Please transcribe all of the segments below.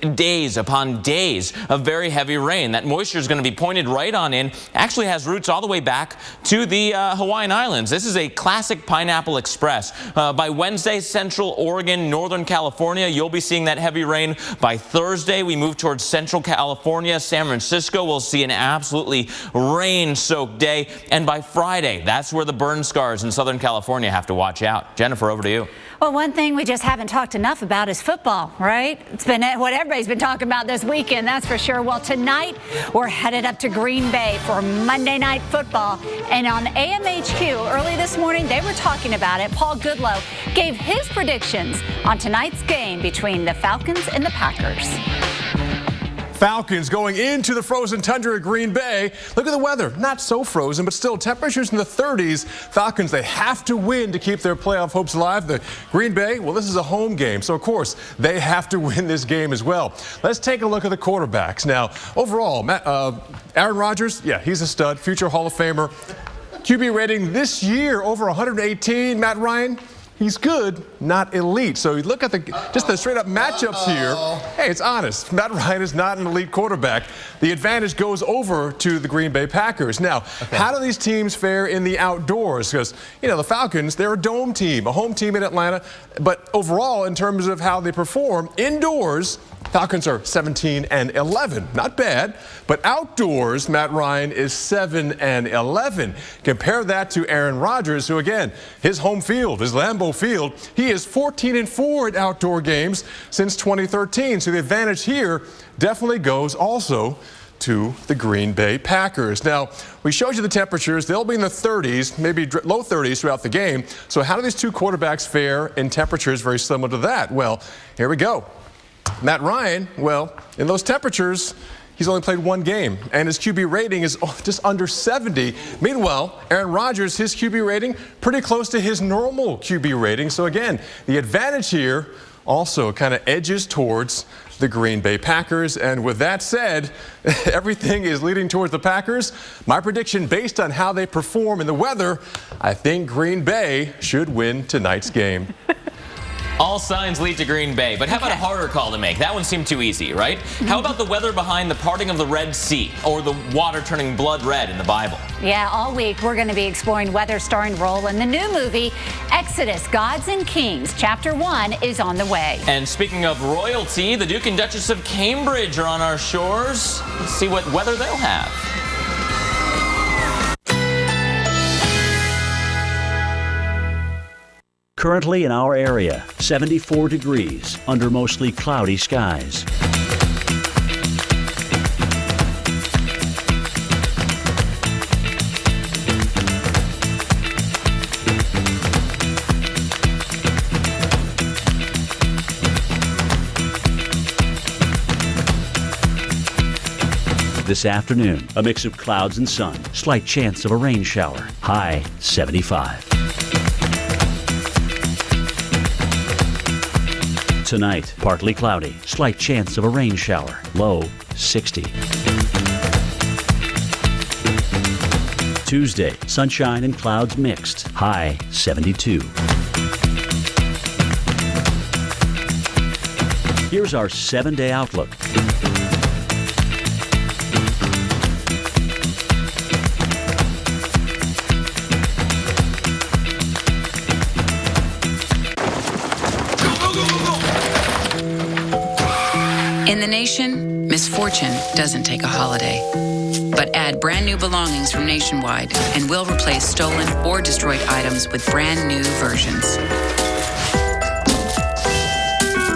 days upon days of very heavy rain. That moisture is going to be pointed right on in. Actually has roots all the way back to the Hawaiian Islands. This is a classic pineapple express. By Wednesday, central Oregon, northern California, you'll be seeing that heavy rain. By Thursday, we move towards central California. San Francisco will see an absolutely rain-soaked day. And by Friday, that's where the burn scars in Southern California have to watch out. Jennifer, over to you. Well, one thing we just haven't talked enough about is football, right? It's been what everybody's been talking about this weekend, that's for sure. Well, tonight we're headed up to Green Bay for Monday Night Football. And on AMHQ early this morning, they were talking about it. Paul Goodlow gave his predictions on tonight's game between the Falcons and the Packers. Falcons going into the frozen tundra at Green Bay. Look at the weather. Not so frozen, but still temperatures in the 30s. Falcons, they have to win to keep their playoff hopes alive. The Green Bay, well, this is a home game, so of course they have to win this game as well. Let's take a look at the quarterbacks. Now, overall, Aaron Rodgers, yeah, he's a stud, future Hall of Famer. QB rating this year over 118. Matt Ryan, he's good, not elite. So you look at just the straight-up matchups here. Hey, it's honest. Matt Ryan is not an elite quarterback. The advantage goes over to the Green Bay Packers. Now, how do these teams fare in the outdoors? Because, you know, the Falcons, they're a dome team, a home team in Atlanta. But overall, in terms of how they perform indoors, Falcons are 17-11. Not bad. But outdoors, Matt Ryan is 7-11. Compare that to Aaron Rodgers, who, again, his home field, his Lambeau Field, he is 14-4 at outdoor games since 2013. So the advantage here definitely goes also to the Green Bay Packers. Now, we showed you the temperatures. They'll be in the 30s, maybe low 30s throughout the game. So how do these two quarterbacks fare in temperatures very similar to that? Well, here we go. Matt Ryan, well, in those temperatures, he's only played one game, and his QB rating is just under 70. Meanwhile, Aaron Rodgers, his QB rating, pretty close to his normal QB rating. So again, the advantage here also kind of edges towards the Green Bay Packers. And with that said, everything is leading towards the Packers. My prediction, based on how they perform in the weather, I think Green Bay should win tonight's game. All signs lead to Green Bay, but how about a harder call to make? That one seemed too easy, right? How about the weather behind the parting of the Red Sea, or the water turning blood red in the Bible? Yeah, all week we're going to be exploring weather starring role in the new movie Exodus, Gods and Kings. Chapter 1 is on the way. And speaking of royalty, the Duke and Duchess of Cambridge are on our shores. Let's see what weather they'll have. Currently in our area, 74 degrees under mostly cloudy skies. This afternoon, a mix of clouds and sun, slight chance of a rain shower, high 75. Tonight, partly cloudy, slight chance of a rain shower, low 60. Tuesday, sunshine and clouds mixed, high 72. Here's our 7-day outlook. In the nation, misfortune doesn't take a holiday. But add brand new belongings from Nationwide and we'll replace stolen or destroyed items with brand new versions.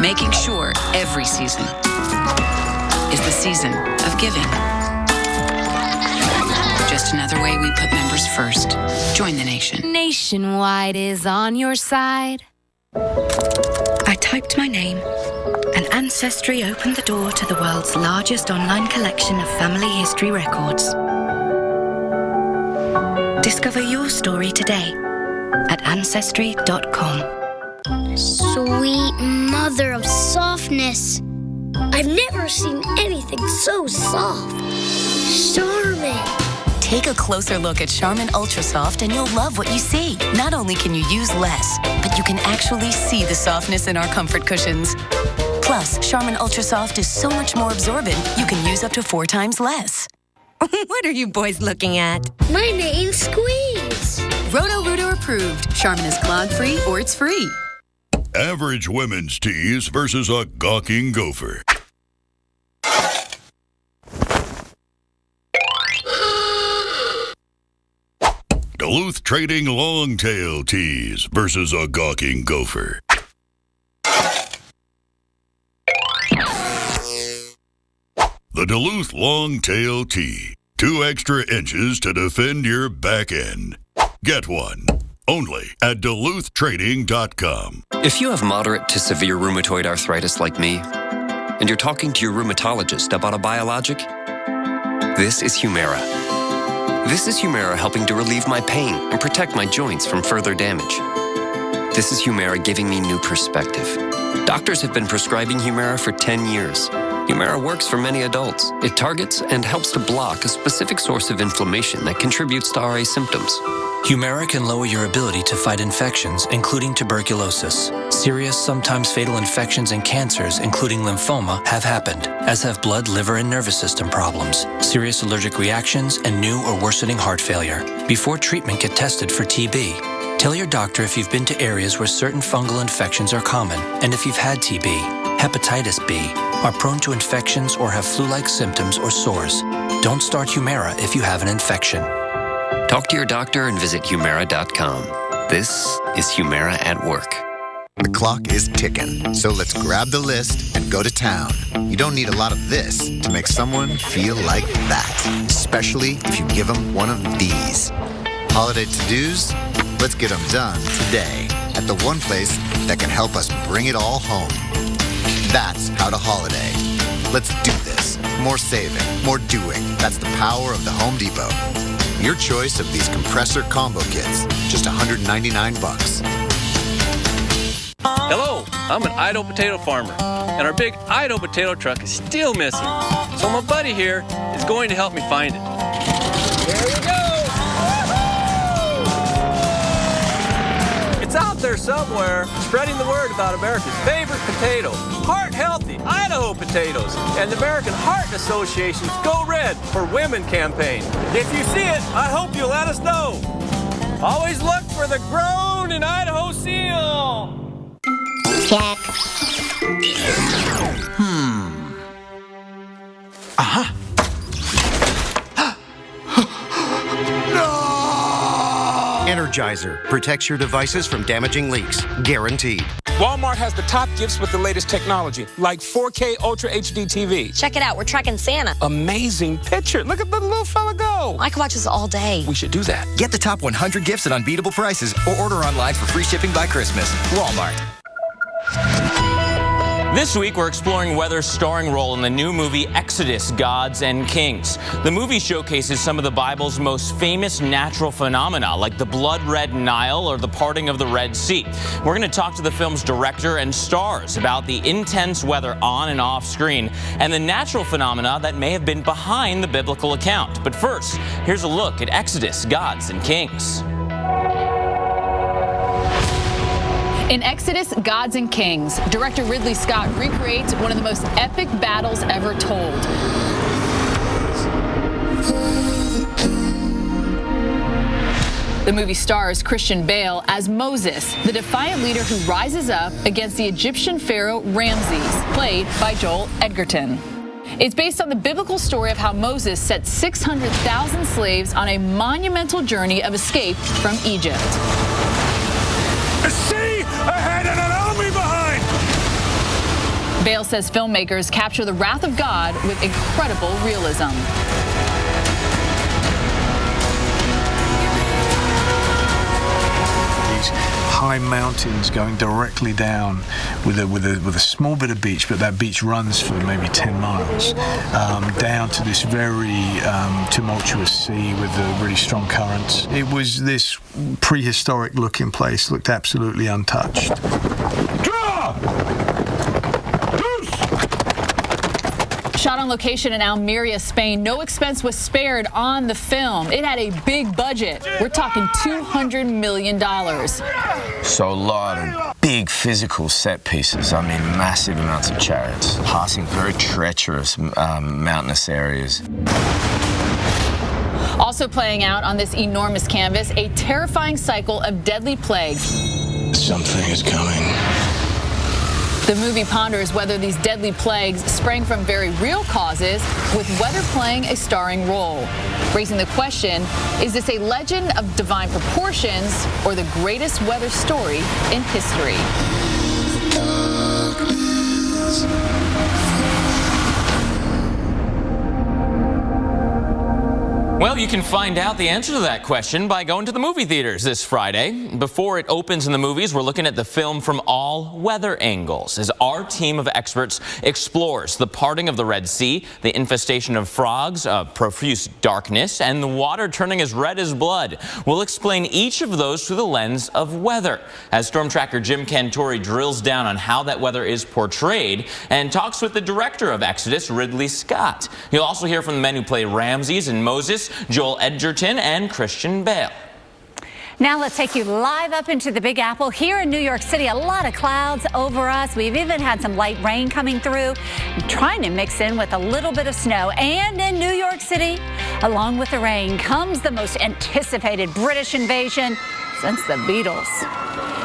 Making sure every season is the season of giving. Just another way we put members first. Join the nation. Nationwide is on your side. I typed my name, and Ancestry opened the door to the world's largest online collection of family history records. Discover your story today at Ancestry.com. Sweet mother of softness. I've never seen anything so soft. Charming. Take a closer look at Charmin Ultra Soft and you'll love what you see. Not only can you use less, but you can actually see the softness in our comfort cushions. Plus, Charmin Ultra Soft is so much more absorbent, you can use up to 4 times less. What are you boys looking at? My name's Squeeze. Roto-Rooter approved. Charmin is clog-free or it's free. Average women's tees versus a gawking gopher. Duluth Trading Longtail Tees versus a gawking gopher. The Duluth Longtail Tee. 2 extra inches to defend your back end. Get one. Only at DuluthTrading.com. If you have moderate to severe rheumatoid arthritis like me, and you're talking to your rheumatologist about a biologic, this is Humira. This is Humira helping to relieve my pain and protect my joints from further damage. This is Humira giving me new perspective. Doctors have been prescribing Humira for 10 years. Humira works for many adults. It targets and helps to block a specific source of inflammation that contributes to RA symptoms. Humira can lower your ability to fight infections, including tuberculosis. Serious, sometimes fatal infections and cancers, including lymphoma, have happened, as have blood, liver, and nervous system problems, serious allergic reactions, and new or worsening heart failure. Before treatment, get tested for TB. Tell your doctor if you've been to areas where certain fungal infections are common, and if you've had TB, hepatitis B, are prone to infections, or have flu-like symptoms or sores. Don't start Humira if you have an infection. Talk to your doctor and visit Humira.com. This is Humira at work. The clock is ticking, so let's grab the list and go to town. You don't need a lot of this to make someone feel like that, especially if you give them one of these. Holiday to-dos? Let's get them done today at the one place that can help us bring it all home. That's How to Holiday. Let's do this. More saving, more doing. That's the power of the Home Depot. Your choice of these compressor combo kits, just $199. Hello, I'm an Idaho potato farmer, and our big Idaho potato truck is still missing. So my buddy here is going to help me find it. There we go! It's out there somewhere, spreading the word about America's favorite potato, heart-healthy Idaho potatoes, and the American Heart Association's Go Red for Women campaign. If you see it, I hope you'll let us know. Always look for the Grown in Idaho seal. Check. Uh-huh. Energizer protects your devices from damaging leaks, guaranteed. Walmart has the top gifts with the latest technology, like 4K Ultra HD TV. Check it out, we're tracking Santa. Amazing picture. Look at the little fella go. I could watch this all day. We should do that. Get the top 100 gifts at unbeatable prices or order online for free shipping by Christmas. Walmart. This week, we're exploring weather's starring role in the new movie Exodus, Gods and Kings. The movie showcases some of the Bible's most famous natural phenomena, like the blood-red Nile or the parting of the Red Sea. We're going to talk to the film's director and stars about the intense weather on and off screen and the natural phenomena that may have been behind the biblical account. But first, here's a look at Exodus, Gods and Kings. In Exodus, Gods and Kings, director Ridley Scott recreates one of the most epic battles ever told. The movie stars Christian Bale as Moses, the defiant leader who rises up against the Egyptian pharaoh Ramses, played by Joel Edgerton. It's based on the biblical story of how Moses set 600,000 slaves on a monumental journey of escape from Egypt. A sea ahead and an army behind! Bale says filmmakers capture the wrath of God with incredible realism. These high mountains going directly down with a small bit of beach, but that beach runs for maybe 10 miles down to this very tumultuous sea with really strong currents. It was this prehistoric looking place, looked absolutely untouched. Shot on location in Almeria, Spain. No expense was spared on the film. It had a big budget. We're talking $200 million. So a lot of big physical set pieces. I mean, massive amounts of chariots, passing very treacherous mountainous areas. Also playing out on this enormous canvas, a terrifying cycle of deadly plagues. Something is coming. The movie ponders whether these deadly plagues sprang from very real causes, with weather playing a starring role. Raising the question, is this a legend of divine proportions or the greatest weather story in history? Well, you can find out the answer to that question by going to the movie theaters this Friday. Before it opens in the movies, we're looking at the film from all weather angles as our team of experts explores the parting of the Red Sea, the infestation of frogs, profuse darkness, and the water turning as red as blood. We'll explain each of those through the lens of weather as Storm Tracker Jim Cantore drills down on how that weather is portrayed and talks with the director of Exodus, Ridley Scott. You'll also hear from the men who play Ramses and Moses, Joel Edgerton and Christian Bale. Now let's take you live up into the Big Apple. Here in New York City, a lot of clouds over us. We've even had some light rain coming through, trying to mix in with a little bit of snow. And in New York City, along with the rain, comes the most anticipated British invasion since the Beatles.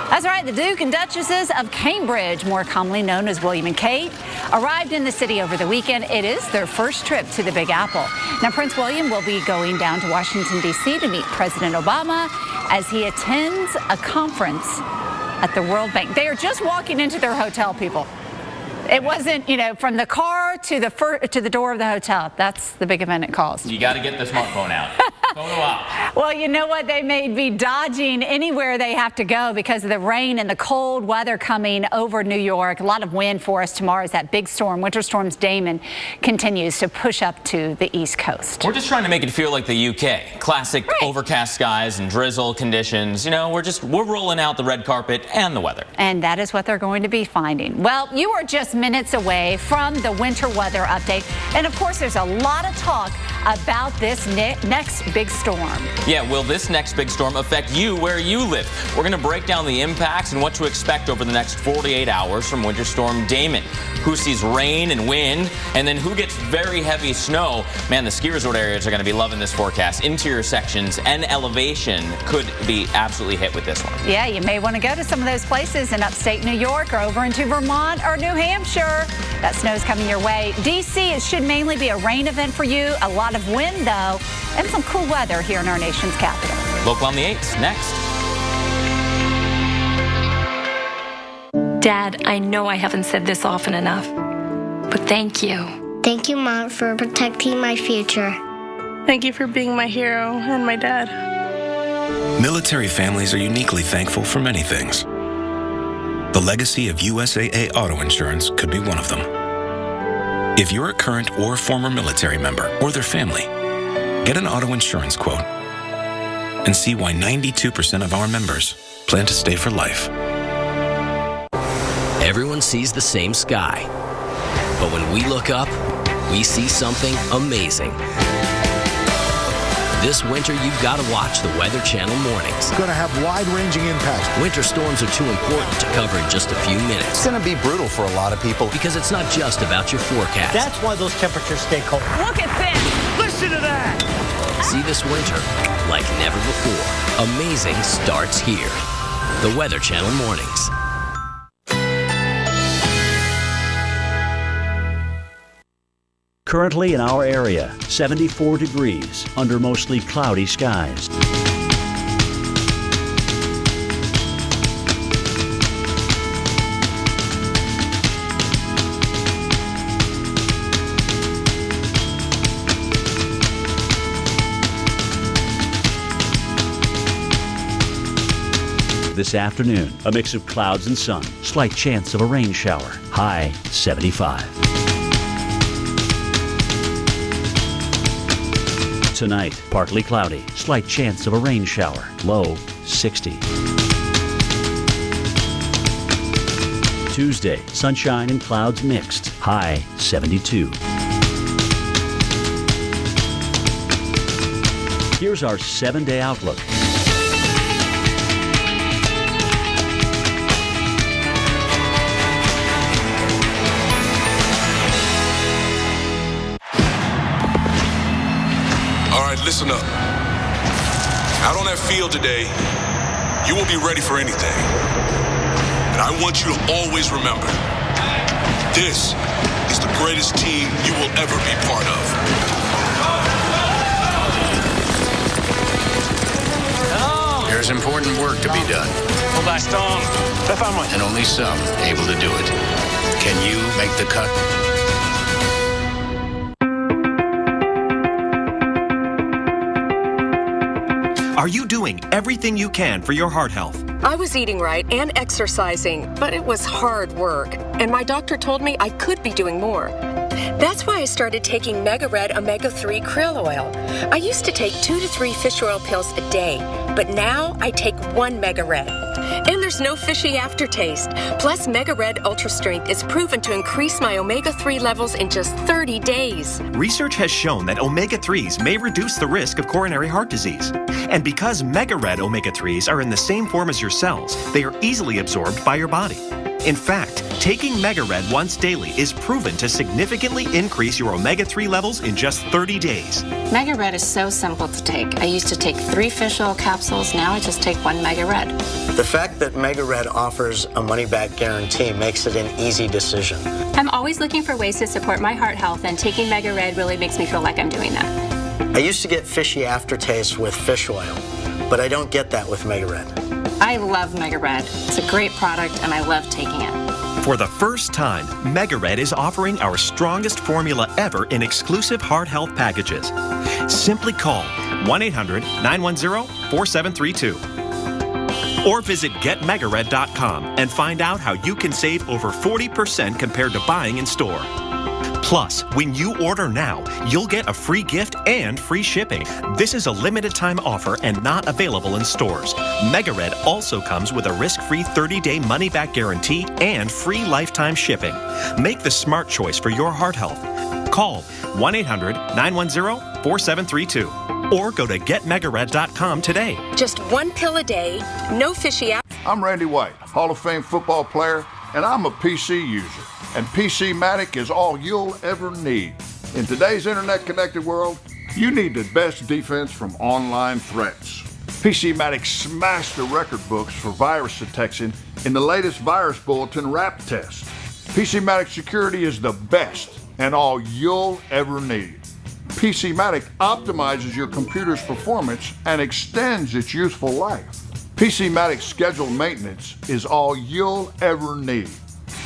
That's right, the Duke and Duchesses of Cambridge, more commonly known as William and Kate, arrived in the city over the weekend. It is their first trip to the Big Apple. Now, Prince William will be going down to Washington, D.C. to meet President Obama as he attends a conference at the World Bank. They are just walking into their hotel, people. It wasn't, from the car to the door of the hotel. That's the big event it caused. You got to get the smartphone out. Photo op. Well, you know what? They may be dodging anywhere they have to go because of the rain and the cold weather coming over New York. A lot of wind for us tomorrow as that big storm, Winter Storm Damon, continues to push up to the East Coast. We're just trying to make it feel like the UK. Classic overcast skies and drizzle conditions. We're rolling out the red carpet and the weather. And that is what they're going to be finding. Well, you are just minutes away from the winter weather update. And of course, there's a lot of talk about this next big storm. Yeah, will this next big storm affect you where you live? We're going to break down the impacts and what to expect over the next 48 hours from Winter Storm Damon. Who sees rain and wind, and then who gets very heavy snow? Man, the ski resort areas are going to be loving this forecast. Interior sections and elevation could be absolutely hit with this one. Yeah, you may want to go to some of those places in upstate New York or over into Vermont or New Hampshire. That snow's coming your way. D.C., it should mainly be a rain event for you. A lot of wind, though, and some cool weather here in our nation's capital. Local on the 8s, next. Dad, I know I haven't said this often enough, but thank you. Thank you, Mom, for protecting my future. Thank you for being my hero and my dad. Military families are uniquely thankful for many things. The legacy of USAA Auto Insurance could be one of them. If you're a current or former military member or their family, get an auto insurance quote and see why 92% of our members plan to stay for life. Everyone sees the same sky, but when we look up, we see something amazing. This winter, you've got to watch the Weather Channel mornings. Going to have wide-ranging impacts. Winter storms are too important to cover in just a few minutes. It's going to be brutal for a lot of people. Because it's not just about your forecast. That's why those temperatures stay cold. Look at this! Listen to that! See this winter like never before. Amazing starts here. The Weather Channel mornings. Currently in our area, 74 degrees under mostly cloudy skies. This afternoon, a mix of clouds and sun. Slight chance of a rain shower. High 75. Tonight, partly cloudy. Slight chance of a rain shower. Low 60. Tuesday, sunshine and clouds mixed. High 72. Here's our 7-day outlook. All right, listen up. Out on that field today, you will be ready for anything. And I want you to always remember, this is the greatest team you will ever be part of. There's important work to be done. And only some able to do it. Can you make the cut? Are you doing everything you can for your heart health? I was eating right and exercising, but it was hard work. And my doctor told me I could be doing more. That's why I started taking Mega Red Omega-3 Krill Oil. I used to take 2 to 3 fish oil pills a day, but now I take 1 Mega Red. And there's no fishy aftertaste. Plus, Mega Red Ultra Strength is proven to increase my omega-3 levels in just 30 days. Research has shown that omega-3s may reduce the risk of coronary heart disease. And because Mega Red omega-3s are in the same form as your cells, they are easily absorbed by your body. In fact, taking Mega Red once daily is proven to significantly increase your omega-3 levels in just 30 days. Mega Red is so simple to take. I used to take 3 fish oil capsules, now I just take 1 Mega Red. The fact that Mega Red offers a money-back guarantee makes it an easy decision. I'm always looking for ways to support my heart health, and taking Mega Red really makes me feel like I'm doing that. I used to get fishy aftertaste with fish oil, but I don't get that with Mega Red. I love Mega Red. It's a great product, and I love taking it. For the first time, Mega Red is offering our strongest formula ever in exclusive heart health packages. Simply call 1-800-910-4732 or visit getmegared.com and find out how you can save over 40% compared to buying in store. Plus, when you order now, you'll get a free gift and free shipping. This is a limited time offer and not available in stores. Mega Red also comes with a risk-free 30-day money-back guarantee and free lifetime shipping. Make the smart choice for your heart health. Call 1-800-910-4732 or go to getmegared.com today. Just 1 pill a day, no fishy I'm Randy White, Hall of Fame football player, and I'm a PC user. And PC-Matic is all you'll ever need. In today's internet-connected world, you need the best defense from online threats. PC-Matic smashed the record books for virus detection in the latest Virus Bulletin RAP test. PC-Matic security is the best and all you'll ever need. PC-Matic optimizes your computer's performance and extends its useful life. PC-Matic scheduled maintenance is all you'll ever need.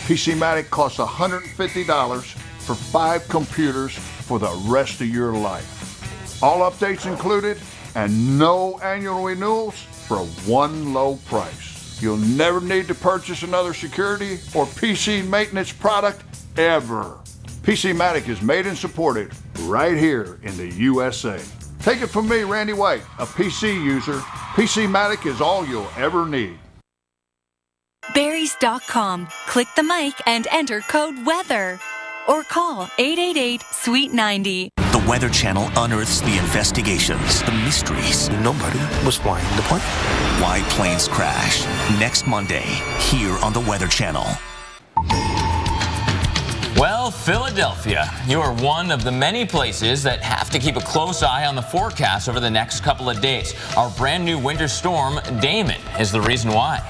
PC-Matic costs $150 for 5 computers for the rest of your life. All updates included and no annual renewals for one low price. You'll never need to purchase another security or PC maintenance product ever. PC-Matic is made and supported right here in the USA. Take it from me, Randy White, a PC user. PC-Matic is all you'll ever need. Berries.com. Click the mic and enter code WEATHER. Or call 888-SWEET-90. The Weather Channel unearths the investigations, the mysteries. Nobody was flying the plane. Why planes crash. Next Monday, here on the Weather Channel. Well, Philadelphia, you are one of the many places that have to keep a close eye on the forecast over the next couple of days. Our brand new winter storm, Damon, is the reason why.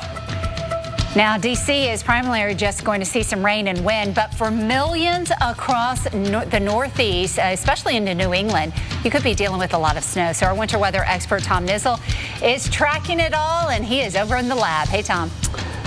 Now, D.C. is primarily just going to see some rain and wind, but for millions across the Northeast, especially into New England, you could be dealing with a lot of snow. So our winter weather expert, Tom Nizzle, is tracking it all, and he is over in the lab. Hey, Tom.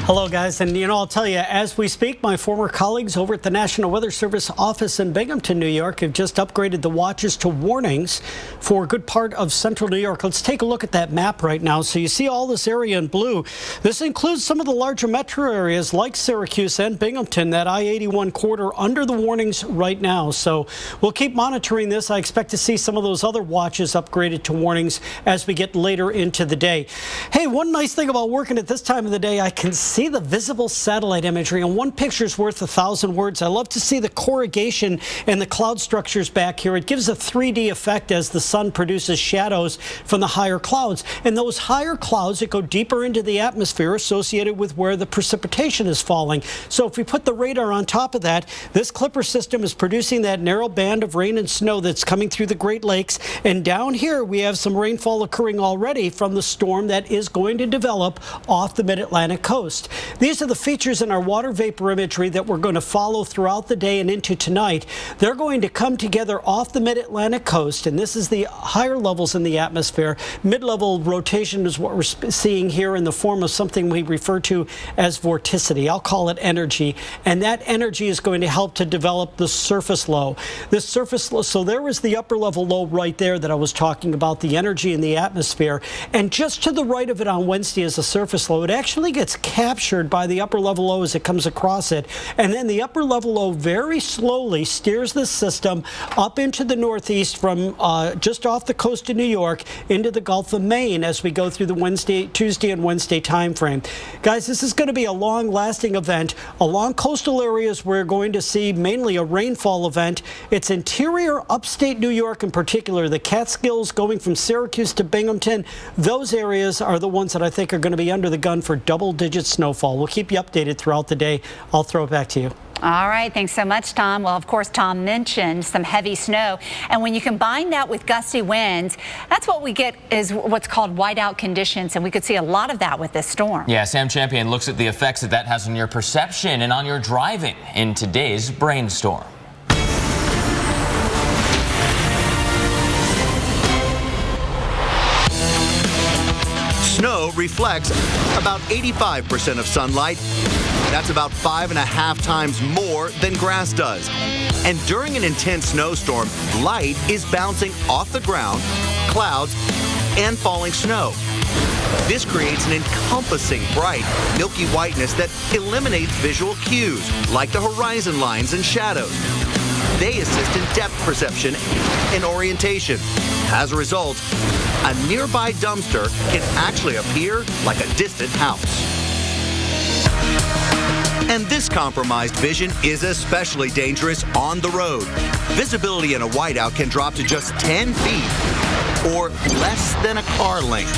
Hello, guys. And, I'll tell you, as we speak, my former colleagues over at the National Weather Service office in Binghamton, New York, have just upgraded the watches to warnings for a good part of central New York. Let's take a look at that map right now. So you see all this area in blue. This includes some of the larger metro areas like Syracuse and Binghamton, that I-81 corridor under the warnings right now. So we'll keep monitoring this. I expect to see some of those other watches upgraded to warnings as we get later into the day. Hey, one nice thing about working at this time of the day, I can see the visible satellite imagery, and one picture's worth 1,000 words. I love to see the corrugation and the cloud structures back here. It gives a 3D effect as the sun produces shadows from the higher clouds. And those higher clouds that go deeper into the atmosphere associated with where the precipitation is falling. So if we put the radar on top of that, this Clipper system is producing that narrow band of rain and snow that's coming through the Great Lakes. And down here, we have some rainfall occurring already from the storm that is going to develop off the mid-Atlantic coast. These are the features in our water vapor imagery that we're going to follow throughout the day and into tonight. They're going to come together off the mid-Atlantic coast, and this is the higher levels in the atmosphere. Mid-level rotation is what we're seeing here in the form of something we refer to as vorticity. I'll call it energy, and that energy is going to help to develop the surface low. This surface low, so there was the upper level low right there that I was talking about, the energy in the atmosphere, and just to the right of it on Wednesday is a surface low. It actually gets captured by the upper level low as it comes across it, and then the upper level low very slowly steers the system up into the northeast from just off the coast of New York into the Gulf of Maine as we go through the Tuesday and Wednesday time frame. Guys, this is going to be a long-lasting event. Along coastal areas, we're going to see mainly a rainfall event. It's interior upstate New York in particular, the Catskills going from Syracuse to Binghamton. Those areas are the ones that I think are going to be under the gun for double-digit snowfall. We'll keep you updated throughout the day. I'll throw it back to you. All right, thanks so much, Tom. Well, of course, Tom mentioned some heavy snow, and when you combine that with gusty winds, that's what we get is what's called whiteout conditions, and we could see a lot of that with this storm. Yeah, Sam Champion looks at the effects that has on your perception and on your driving in today's brainstorm. Snow reflects about 85% of sunlight. That's about 5.5 times more than grass does. And during an intense snowstorm, light is bouncing off the ground, clouds, and falling snow. This creates an encompassing bright, milky whiteness that eliminates visual cues, like the horizon lines and shadows. They assist in depth perception and orientation. As a result, a nearby dumpster can actually appear like a distant house. And this compromised vision is especially dangerous on the road. Visibility in a whiteout can drop to just 10 feet or less than a car length.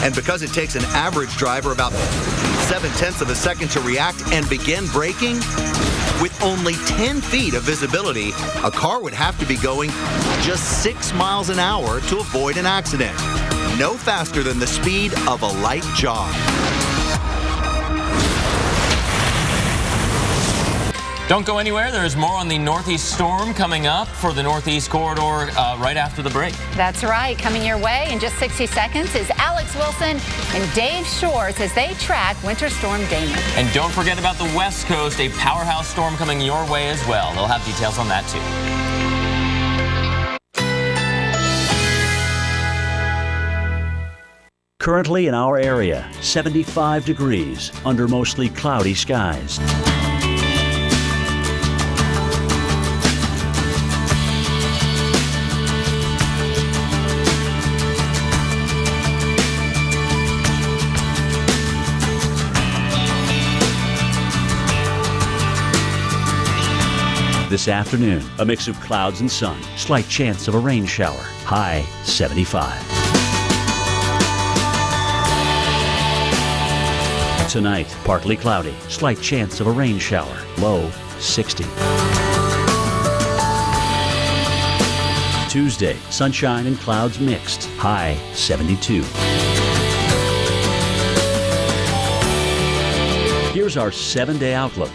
And because it takes an average driver about 0.7 of a second to react and begin braking, with only 10 feet of visibility, a car would have to be going just 6 miles an hour to avoid an accident. No faster than the speed of a light jog. Don't go anywhere. There is more on the Northeast storm coming up for the Northeast Corridor right after the break. That's right. Coming your way in just 60 seconds is Alex Wilson and Dave Shores as they track Winter Storm Damon. And don't forget about the West Coast, a powerhouse storm coming your way as well. They'll have details on that too. Currently in our area, 75 degrees under mostly cloudy skies. This afternoon, a mix of clouds and sun. Slight chance of a rain shower. High 75. Tonight, partly cloudy. Slight chance of a rain shower. Low 60. Tuesday, sunshine and clouds mixed. High 72. Here's our 7-day outlook.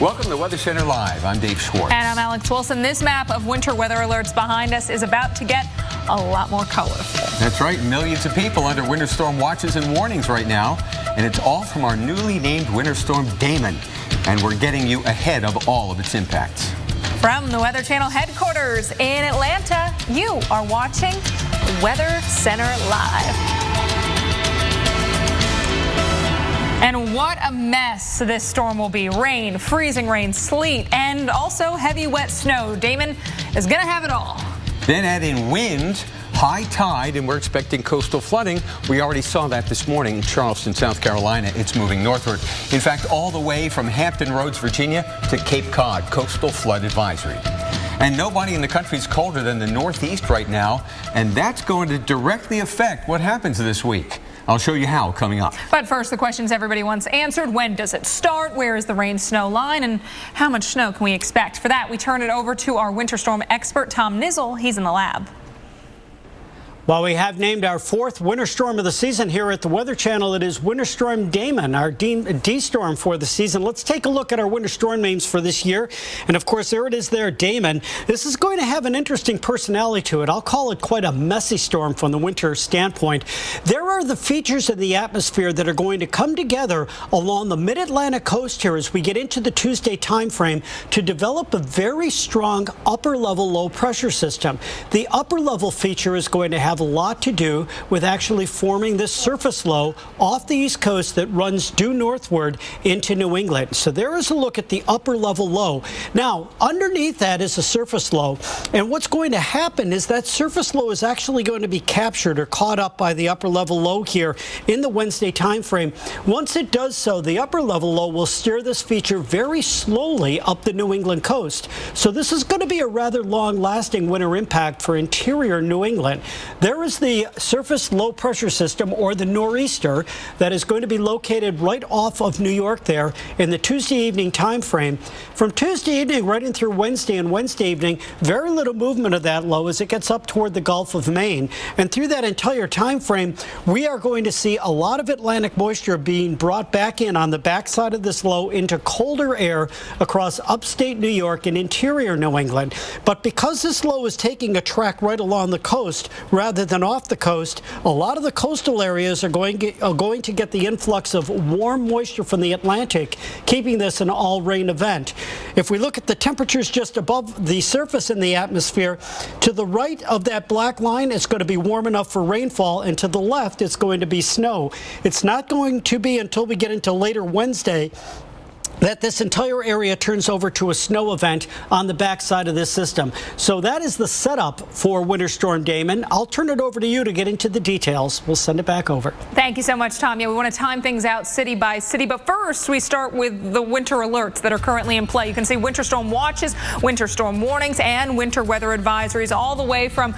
Welcome to Weather Center Live. I'm Dave Schwartz. And I'm Alex Wilson. This map of winter weather alerts behind us is about to get a lot more colorful. That's right. Millions of people under winter storm watches and warnings right now. And it's all from our newly named winter storm Damon. And we're getting you ahead of all of its impacts. From the Weather Channel headquarters in Atlanta, you are watching Weather Center Live. And what a mess this storm will be. Rain, freezing rain, sleet, and also heavy wet snow. Damon is going to have it all. Then add in wind, high tide, and we're expecting coastal flooding. We already saw that this morning in Charleston, South Carolina. It's moving northward. In fact, all the way from Hampton Roads, Virginia to Cape Cod, coastal flood advisory. And nobody in the country is colder than the Northeast right now, and that's going to directly affect what happens this week. I'll show you how coming up. But first, the questions everybody wants answered. When does it start? Where is the rain-snow line? And how much snow can we expect? For that, we turn it over to our winter storm expert, Tom Nizzle. He's in the lab. Well, we have named our fourth winter storm of the season here at the Weather Channel. It is Winter Storm Damon, our D-storm for the season. Let's take a look at our winter storm names for this year. And of course, there it is there, Damon. This is going to have an interesting personality to it. I'll call it quite a messy storm from the winter standpoint. There are the features of the atmosphere that are going to come together along the mid-Atlantic coast here as we get into the Tuesday time frame to develop a very strong upper-level low-pressure system. The upper-level feature is going to have a lot to do with actually forming this surface low off the East Coast that runs due northward into New England. So there is a look at the upper level low. Now, underneath that is a surface low. And what's going to happen is that surface low is actually going to be captured or caught up by the upper level low here in the Wednesday time frame. Once it does so, the upper level low will steer this feature very slowly up the New England coast. So this is going to be a rather long-lasting winter impact for interior New England. There is the surface low pressure system, or the nor'easter, that is going to be located right off of New York there in the Tuesday evening time frame. From Tuesday evening right in through Wednesday and Wednesday evening, very little movement of that low as it gets up toward the Gulf of Maine. And through that entire time frame, we are going to see a lot of Atlantic moisture being brought back in on the backside of this low into colder air across upstate New York and interior New England. But because this low is taking a track right along the coast rather than off the coast, a lot of the coastal areas are going to get the influx of warm moisture from the Atlantic, keeping this an all-rain event. If we look at the temperatures just above the surface in the atmosphere, to the right of that black line, it's going to be warm enough for rainfall, and to the left, it's going to be snow. It's not going to be until we get into later Wednesday that this entire area turns over to a snow event on the backside of this system. So that is the setup for Winter Storm Damon. I'll turn it over to you to get into the details. We'll send it back over. Thank you so much, Tom. Yeah, we want to time things out city by city, but first we start with the winter alerts that are currently in play. You can see winter storm watches, winter storm warnings, and winter weather advisories all the way from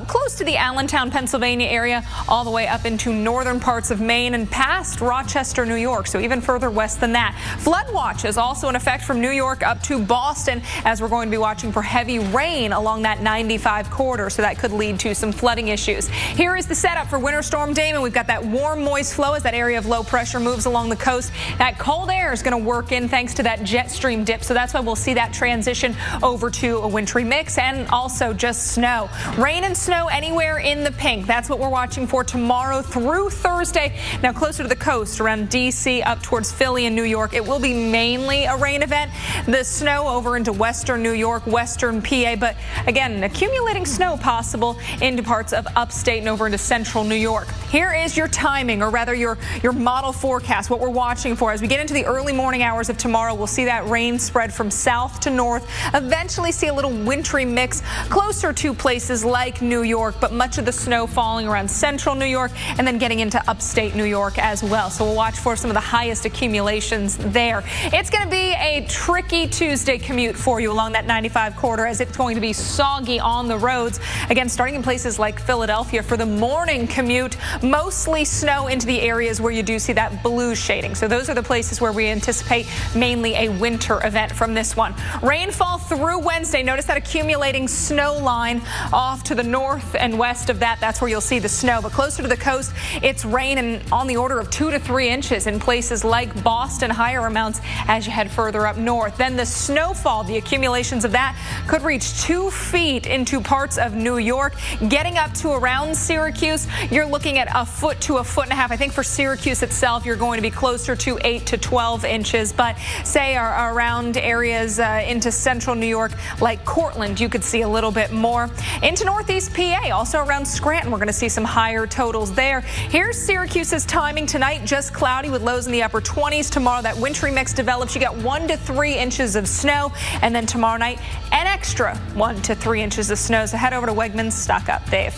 close to the Allentown, Pennsylvania area, all the way up into northern parts of Maine and past Rochester, New York, so even further west than that. Flood watch is also in effect from New York up to Boston, as we're going to be watching for heavy rain along that 95 corridor, so that could lead to some flooding issues. Here is the setup for Winter Storm Damon. We've got that warm, moist flow as that area of low pressure moves along the coast. That cold air is going to work in thanks to that jet stream dip, so that's why we'll see that transition over to a wintry mix and also just snow. Rain and snow anywhere in the pink. That's what we're watching for tomorrow through Thursday. Now closer to the coast around D.C. up towards Philly and New York, it will be mainly a rain event. The snow over into western New York, western PA, but again, accumulating snow possible into parts of upstate and over into central New York. Here is your timing, or rather your model forecast, what we're watching for. As we get into the early morning hours of tomorrow, we'll see that rain spread from south to north, eventually see a little wintry mix closer to places like New York, but much of the snow falling around central New York and then getting into upstate New York as well. So we'll watch for some of the highest accumulations there. It's going to be a tricky Tuesday commute for you along that 95 corridor, as it's going to be soggy on the roads. Again, starting in places like Philadelphia for the morning commute, mostly snow into the areas where you do see that blue shading. So those are the places where we anticipate mainly a winter event from this one. Rainfall through Wednesday. Notice that accumulating snow line off to the north and west of that. That's where you'll see the snow. But closer to the coast, it's rain and on the order of 2 to 3 inches in places like Boston, higher amounts as you head further up north. Then the snowfall, the accumulations of that could reach 2 feet into parts of New York, getting up to around Syracuse. You're looking at 1 foot to 1.5 feet. I think for Syracuse itself, you're going to be closer to 8 to 12 inches. But say around areas into central New York, like Cortland, you could see a little bit more. Into northeast PA, also around Scranton, we're going to see some higher totals there. Here's Syracuse's timing tonight, just cloudy with lows in the upper 20s. Tomorrow, that wintry mix develops. You got 1 to 3 inches of snow. And then tomorrow night, an extra 1 to 3 inches of snow. So head over to Wegmans, stock up. Dave.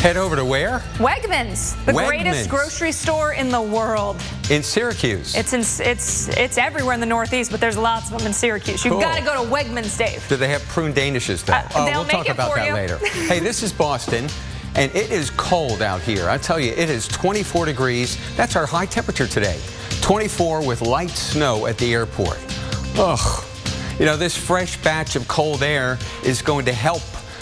Head over to where? Wegmans, the greatest grocery store in the world. In Syracuse. It's everywhere in the Northeast, but there's lots of them in Syracuse. You've got to go to Wegmans, Dave. Do they have prune danishes though? We'll talk about that later. Hey, this is Boston, and it is cold out here. I tell you, it is 24 degrees. That's our high temperature today. 24 with light snow at the airport. Ugh. You know, this fresh batch of cold air is going to help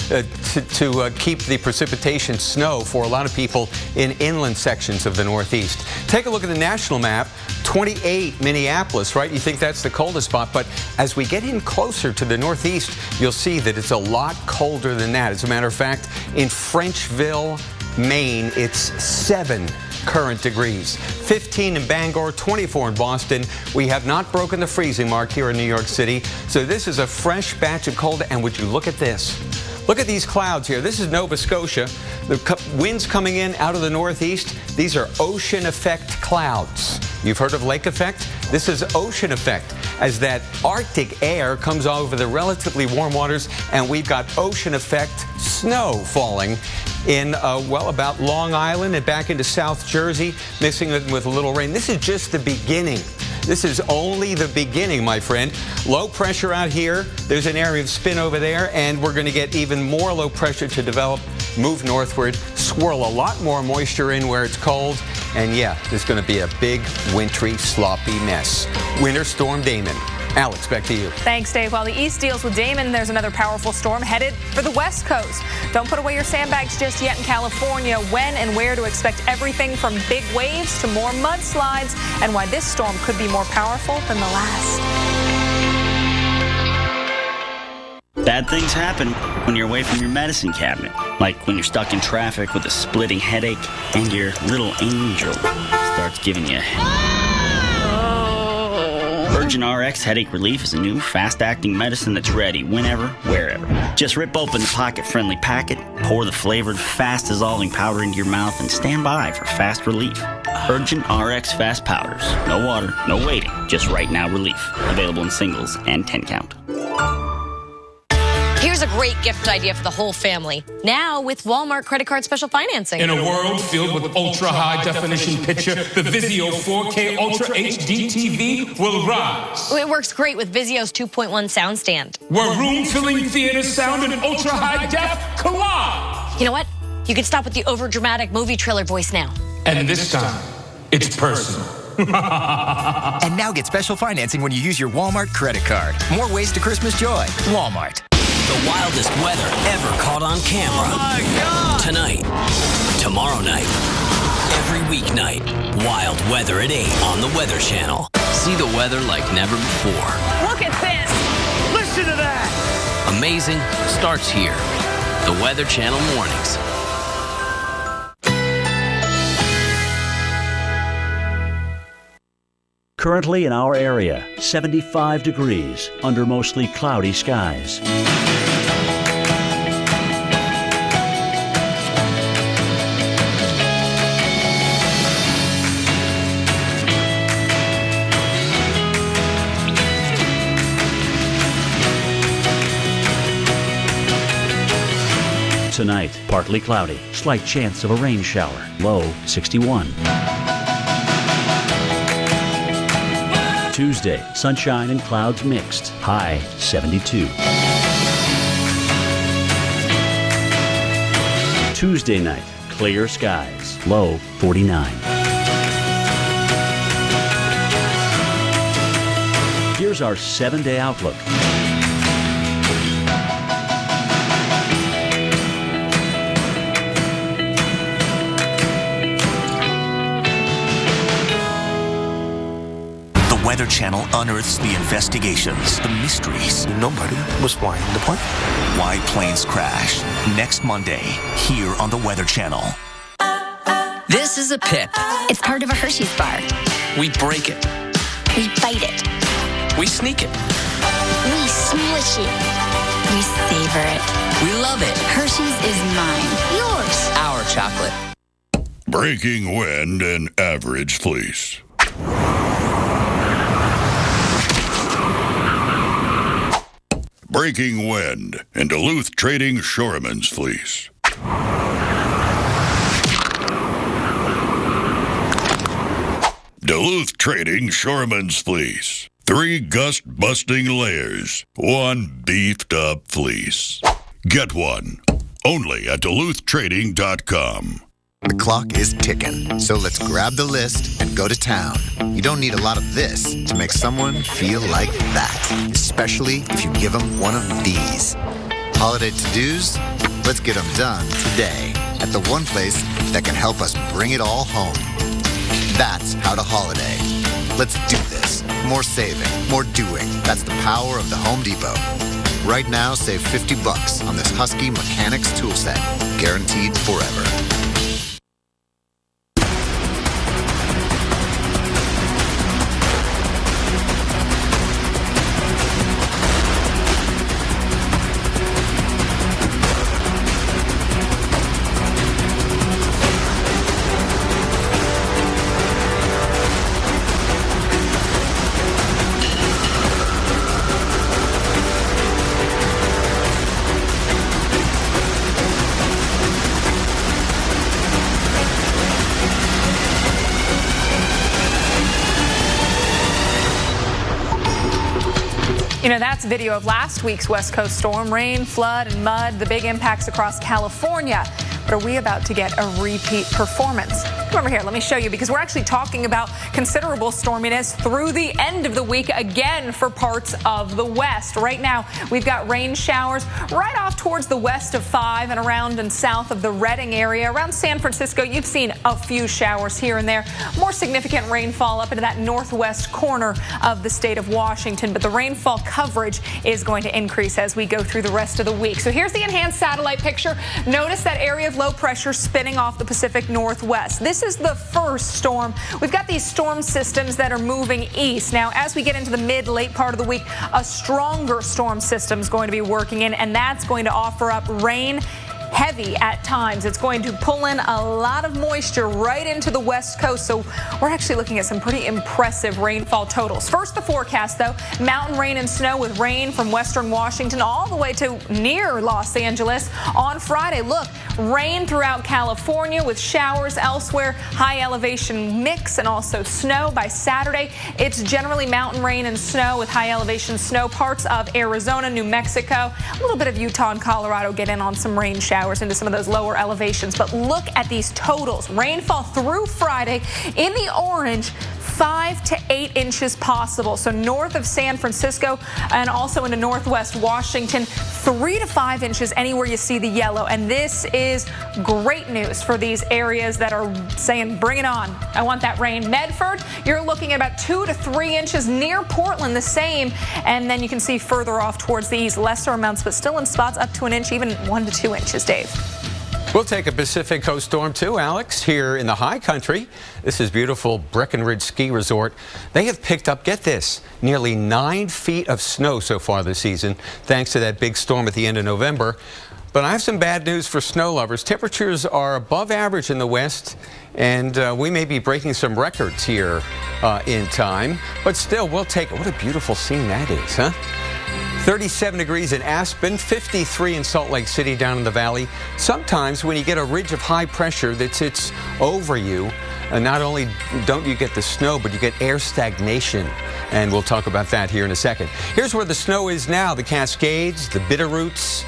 to keep the precipitation snow for a lot of people in inland sections of the Northeast. Take a look at the national map. 28 Minneapolis, right? You think that's the coldest spot, but as we get in closer to the Northeast, you'll see that it's a lot colder than that. As a matter of fact, in Frenchville, Maine, it's 7 current degrees. 15 in Bangor, 24 in Boston. We have not broken the freezing mark here in New York City, so this is a fresh batch of cold. And would you look at this? Look at these clouds here. This is Nova Scotia. The winds coming in out of the northeast. These are ocean effect clouds. You've heard of lake effect? This is ocean effect, as that Arctic air comes over the relatively warm waters, and we've got ocean effect snow falling in, well, about Long Island and back into South Jersey, mixing it with a little rain. This is just the beginning. This is only the beginning, my friend. Low pressure out here. There's an area of spin over there, and we're going to get even more low pressure to develop, move northward, swirl a lot more moisture in where it's cold, and yeah, there's going to be a big, wintry, sloppy mess. Winter Storm Damon. Alex, back to you. Thanks, Dave. While the east deals with Damon, there's another powerful storm headed for the west coast. Don't put away your sandbags just yet in California. When and where to expect everything from big waves to more mudslides, and why this storm could be more powerful than the last. Bad things happen when you're away from your medicine cabinet, like when you're stuck in traffic with a splitting headache and your little angel starts giving you Urgent RX Headache Relief is a new, fast-acting medicine that's ready whenever, wherever. Just rip open the pocket-friendly packet, pour the flavored, fast-dissolving powder into your mouth, and stand by for fast relief. Urgent RX Fast Powders. No water, no waiting, just right now relief. Available in singles and 10-count. Here's a great gift idea for the whole family. Now with Walmart credit card special financing. In a world filled with ultra-high definition picture, the Vizio 4K Ultra HD TV will rise. It works great with Vizio's 2.1 sound stand. Where room-filling theater sound and ultra-high def collide. You know what? You can stop with the over-dramatic movie trailer voice now. And this time, it's personal. And now get special financing when you use your Walmart credit card. More ways to Christmas joy. Walmart. The wildest weather ever caught on camera. Oh my God! Tonight, tomorrow night, every weeknight. Wild weather at 8 on the Weather Channel. See the weather like never before. Look at this! Listen to that! Amazing starts here. The Weather Channel mornings. Currently in our area, 75 degrees under mostly cloudy skies. Tonight, partly cloudy, slight chance of a rain shower, low 61. Tuesday, sunshine and clouds mixed, high 72. Tuesday night, clear skies, low 49. Here's our 7-day outlook. Weather Channel unearths the investigations, the mysteries. Nobody was flying the plane. Why planes crash. Next Monday, here on the Weather Channel. This is a pip. It's part of a Hershey's bar. We break it. We bite it. We sneak it. We smush it. We savor it. We love it. Hershey's is mine. Yours. Our chocolate. Breaking wind and average fleece. Breaking wind and Duluth trading Shoreman's fleece. Duluth trading Shoreman's fleece. 3 gust-busting layers. 1 beefed-up fleece. Get one. Only at DuluthTrading.com. The clock is ticking, so let's grab the list and go to town. You don't need a lot of this to make someone feel like that, especially if you give them one of these. Holiday to-dos? Let's get them done today at the one place that can help us bring it all home. That's How to Holiday. Let's do this. More saving, more doing. That's the power of the Home Depot. Right now, save $50 on this Husky Mechanics tool set. Guaranteed forever. You know, that's video of last week's West Coast storm. Rain, flood, and mud, the big impacts across California. But are we about to get a repeat performance? Come over here, let me show you, because we're actually talking about considerable storminess through the end of the week again for parts of the West. Right now, we've got rain showers right off towards the west of 5 and around and south of the Redding area. Around San Francisco, you've seen a few showers here and there. More significant rainfall up into that northwest corner of the state of Washington. But the rainfall coverage is going to increase as we go through the rest of the week. So here's the enhanced satellite picture. Notice that area of low pressure spinning off the Pacific Northwest. This is the first storm. We've got these storm systems that are moving east. Now, as we get into the mid-late part of the week, a stronger storm system is going to be working in, and that's going to offer up rain. Heavy at times. It's going to pull in a lot of moisture right into the west coast, so we're actually looking at some pretty impressive rainfall totals. First, the forecast, though. Mountain rain and snow with rain from western Washington all the way to near Los Angeles. On Friday, look, rain throughout California with showers elsewhere. High elevation mix and also snow. By Saturday, it's generally mountain rain and snow with high elevation snow. Parts of Arizona, New Mexico, a little bit of Utah and Colorado get in on some rain showers into some of those lower elevations. But look at these totals. Rainfall through Friday in the orange, 5 to 8 inches possible. So north of San Francisco and also into northwest Washington, 3 to 5 inches anywhere you see the yellow. And this is great news for these areas that are saying, bring it on. I want that rain. Medford, you're looking at about 2 to 3 inches. Near Portland, the same. And then you can see further off towards the east, lesser amounts, but still in spots up to an inch, even 1 to 2 inches, Dave. We'll take a Pacific Coast storm too, Alex, here in the high country. This is beautiful Breckenridge Ski Resort. They have picked up, get this, nearly 9 feet of snow so far this season, thanks to that big storm at the end of November. But I have some bad news for snow lovers. Temperatures are above average in the west, and we may be breaking some records here in time. But still, we'll take it. What a beautiful scene that is, huh? 37 degrees in Aspen, 53 in Salt Lake City down in the valley. Sometimes when you get a ridge of high pressure that sits over you, not only don't you get the snow, but you get air stagnation. And we'll talk about that here in a second. Here's where the snow is now. The Cascades, the Bitterroots,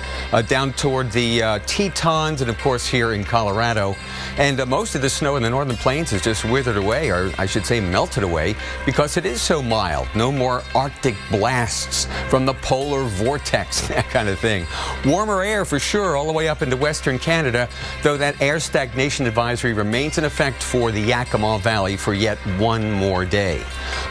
down toward the Tetons, and of course here in Colorado. And most of the snow in the northern plains is just withered away, or I should say melted away, because it is so mild. No more Arctic blasts from the polar polar vortex, that kind of thing. Warmer air for sure all the way up into western Canada, though that air stagnation advisory remains in effect for the Yakima Valley for yet one more day.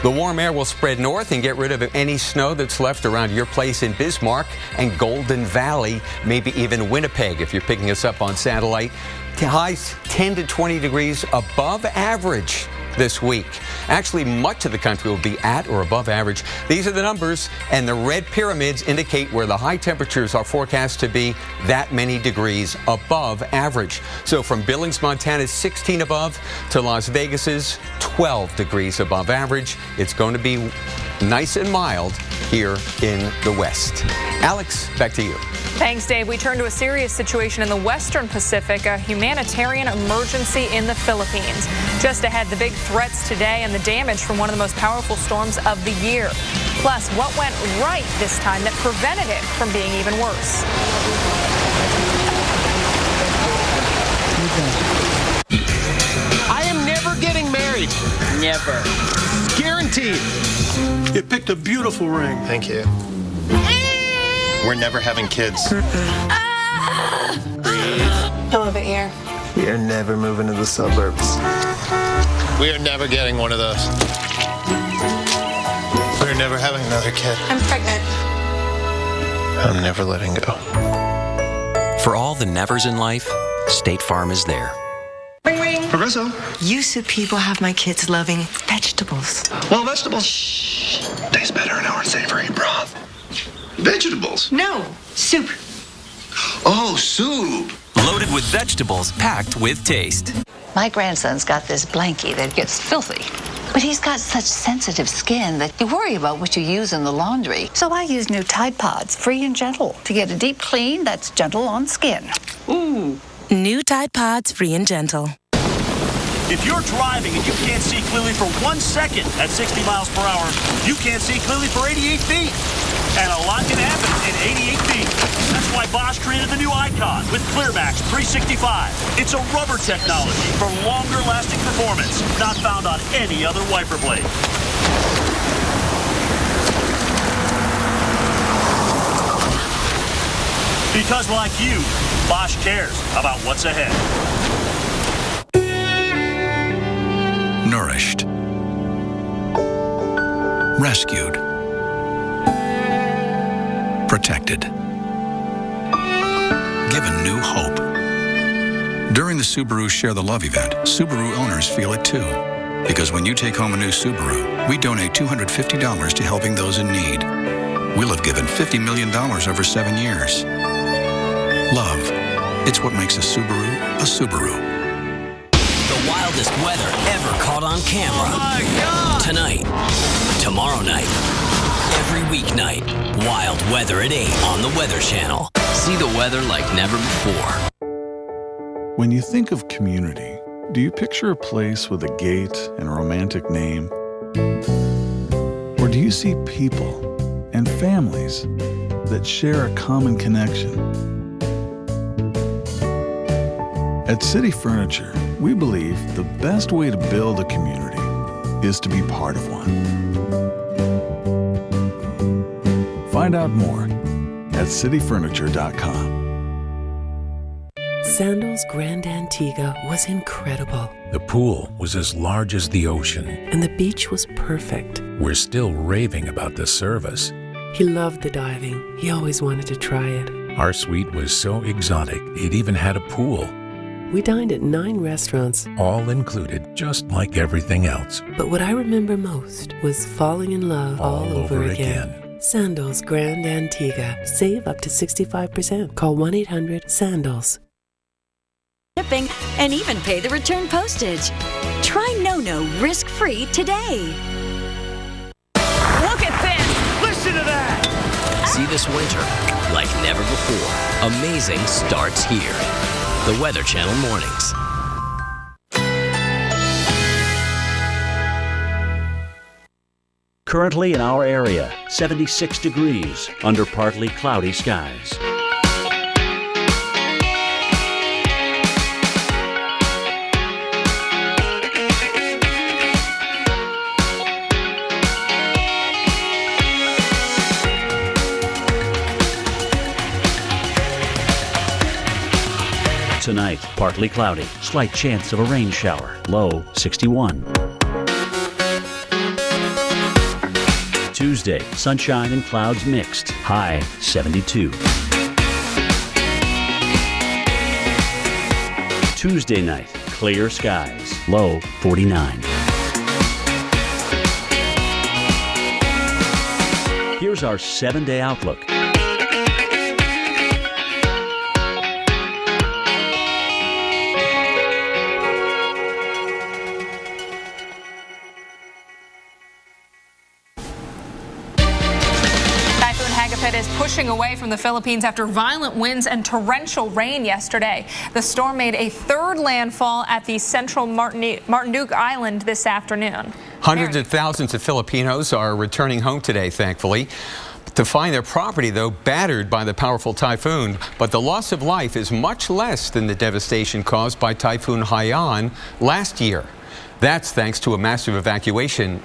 The warm air will spread north and get rid of any snow that's left around your place in Bismarck and Golden Valley, maybe even Winnipeg if you're picking us up on satellite. Highs 10 to 20 degrees above average this week. Actually, much of the country will be at or above average. These are the numbers, and the red pyramids indicate where the high temperatures are forecast to be that many degrees above average. So from Billings, Montana's 16 above to Las Vegas's 12 degrees above average. It's going to be nice and mild here in the west. Alex, back to you. Thanks, Dave. We turn to a serious situation in the Western Pacific, a humanitarian emergency in the Philippines. Just ahead, the big threats today and the damage from one of the most powerful storms of the year. Plus, what went right this time that prevented it from being even worse. I am never getting married. Never. Guaranteed. You picked a beautiful ring. Thank you. We're never having kids. I love it here. We are never moving to the suburbs. We are never getting one of those. We're never having another kid. I'm pregnant. I'm never letting go. For all the nevers in life, State Farm is there. Ring, ring. Progresso. Used to people have my kids loving vegetables. Well, vegetables taste better in our savory broth. Vegetables? No, soup. Oh, soup. Loaded with vegetables, packed with taste. My grandson's got this blankie that gets filthy. But he's got such sensitive skin that you worry about what you use in the laundry. So I use new Tide Pods, free and gentle, to get a deep clean that's gentle on skin. Ooh. New Tide Pods, free and gentle. If you're driving and you can't see clearly for 1 second at 60 miles per hour, you can't see clearly for 88 feet. And a lot can happen in 88 feet. That's why Bosch created the new Icon with ClearMax 365. It's a rubber technology for longer lasting performance, not found on any other wiper blade. Because like you, Bosch cares about what's ahead. Nourished. Rescued. Protected. Given new hope. During the Subaru Share the Love event, Subaru owners feel it too. Because when you take home a new Subaru, we donate $250 to helping those in need. We'll have given $50 million over 7 years. Love. It's what makes a Subaru a Subaru. The wildest weather ever caught on camera. Oh my God! Tonight, tomorrow night, every weeknight, wild weather at 8 on the Weather Channel. See the weather like never before. When you think of community, do you picture a place with a gate and a romantic name? Or do you see people and families that share a common connection? At City Furniture, we believe the best way to build a community is to be part of one. Find out more at cityfurniture.com. Sandals Grand Antigua was incredible. The pool was as large as the ocean. And the beach was perfect. We're still raving about the service. He loved the diving. He always wanted to try it. Our suite was so exotic, it even had a pool. We dined at 9 restaurants. All included, just like everything else. But what I remember most was falling in love all over again. Sandals Grand Antigua. Save up to 65%. Call 1-800-SANDALS. Shipping and even pay the return postage. Try NoNo risk-free today. Look at this! Listen to that! See this winter like never before. Amazing starts here. The Weather Channel Mornings. Currently in our area, 76 degrees under partly cloudy skies. partly cloudy. Slight chance of a rain shower. Low 61. Tuesday, sunshine and clouds mixed. High 72. Tuesday night, clear skies. Low 49. Here's our 7-day outlook. Is pushing away from the Philippines after violent winds and torrential rain yesterday. The storm made a third landfall at the central Martinique Island this afternoon. Hundreds of thousands of Filipinos are returning home today, thankfully, to find their property, though, battered by the powerful typhoon. But the loss of life is much less than the devastation caused by Typhoon Haiyan last year. That's thanks to a massive evacuation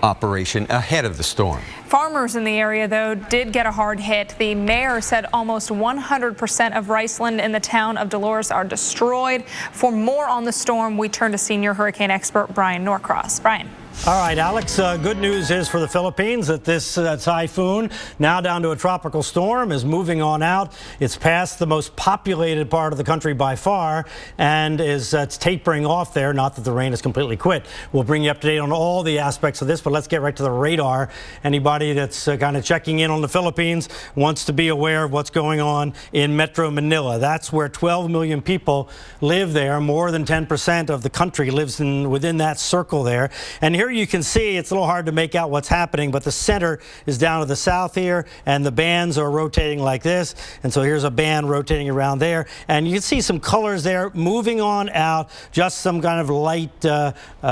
operation ahead of the storm. Farmers in the area, though, did get a hard hit. The mayor said almost 100% of riceland in the town of Dolores are destroyed. For more on the storm, we turn to senior hurricane expert Brian Norcross. Brian. All right, Alex, good news is for the Philippines that this typhoon, now down to a tropical storm, is moving on out. It's past the most populated part of the country by far and it's tapering off there. Not that the rain has completely quit. We'll bring you up to date on all the aspects of this, but let's get right to the radar. Anybody that's kind of checking in on the Philippines wants to be aware of what's going on in Metro Manila. That's where 12 million people live there. More than 10% of the country lives within that circle there. And here you can see it's a little hard to make out what's happening, but the center is down to the south here, and the bands are rotating like this. And so here's a band rotating around there, and you can see some colors there moving on out, just some kind of light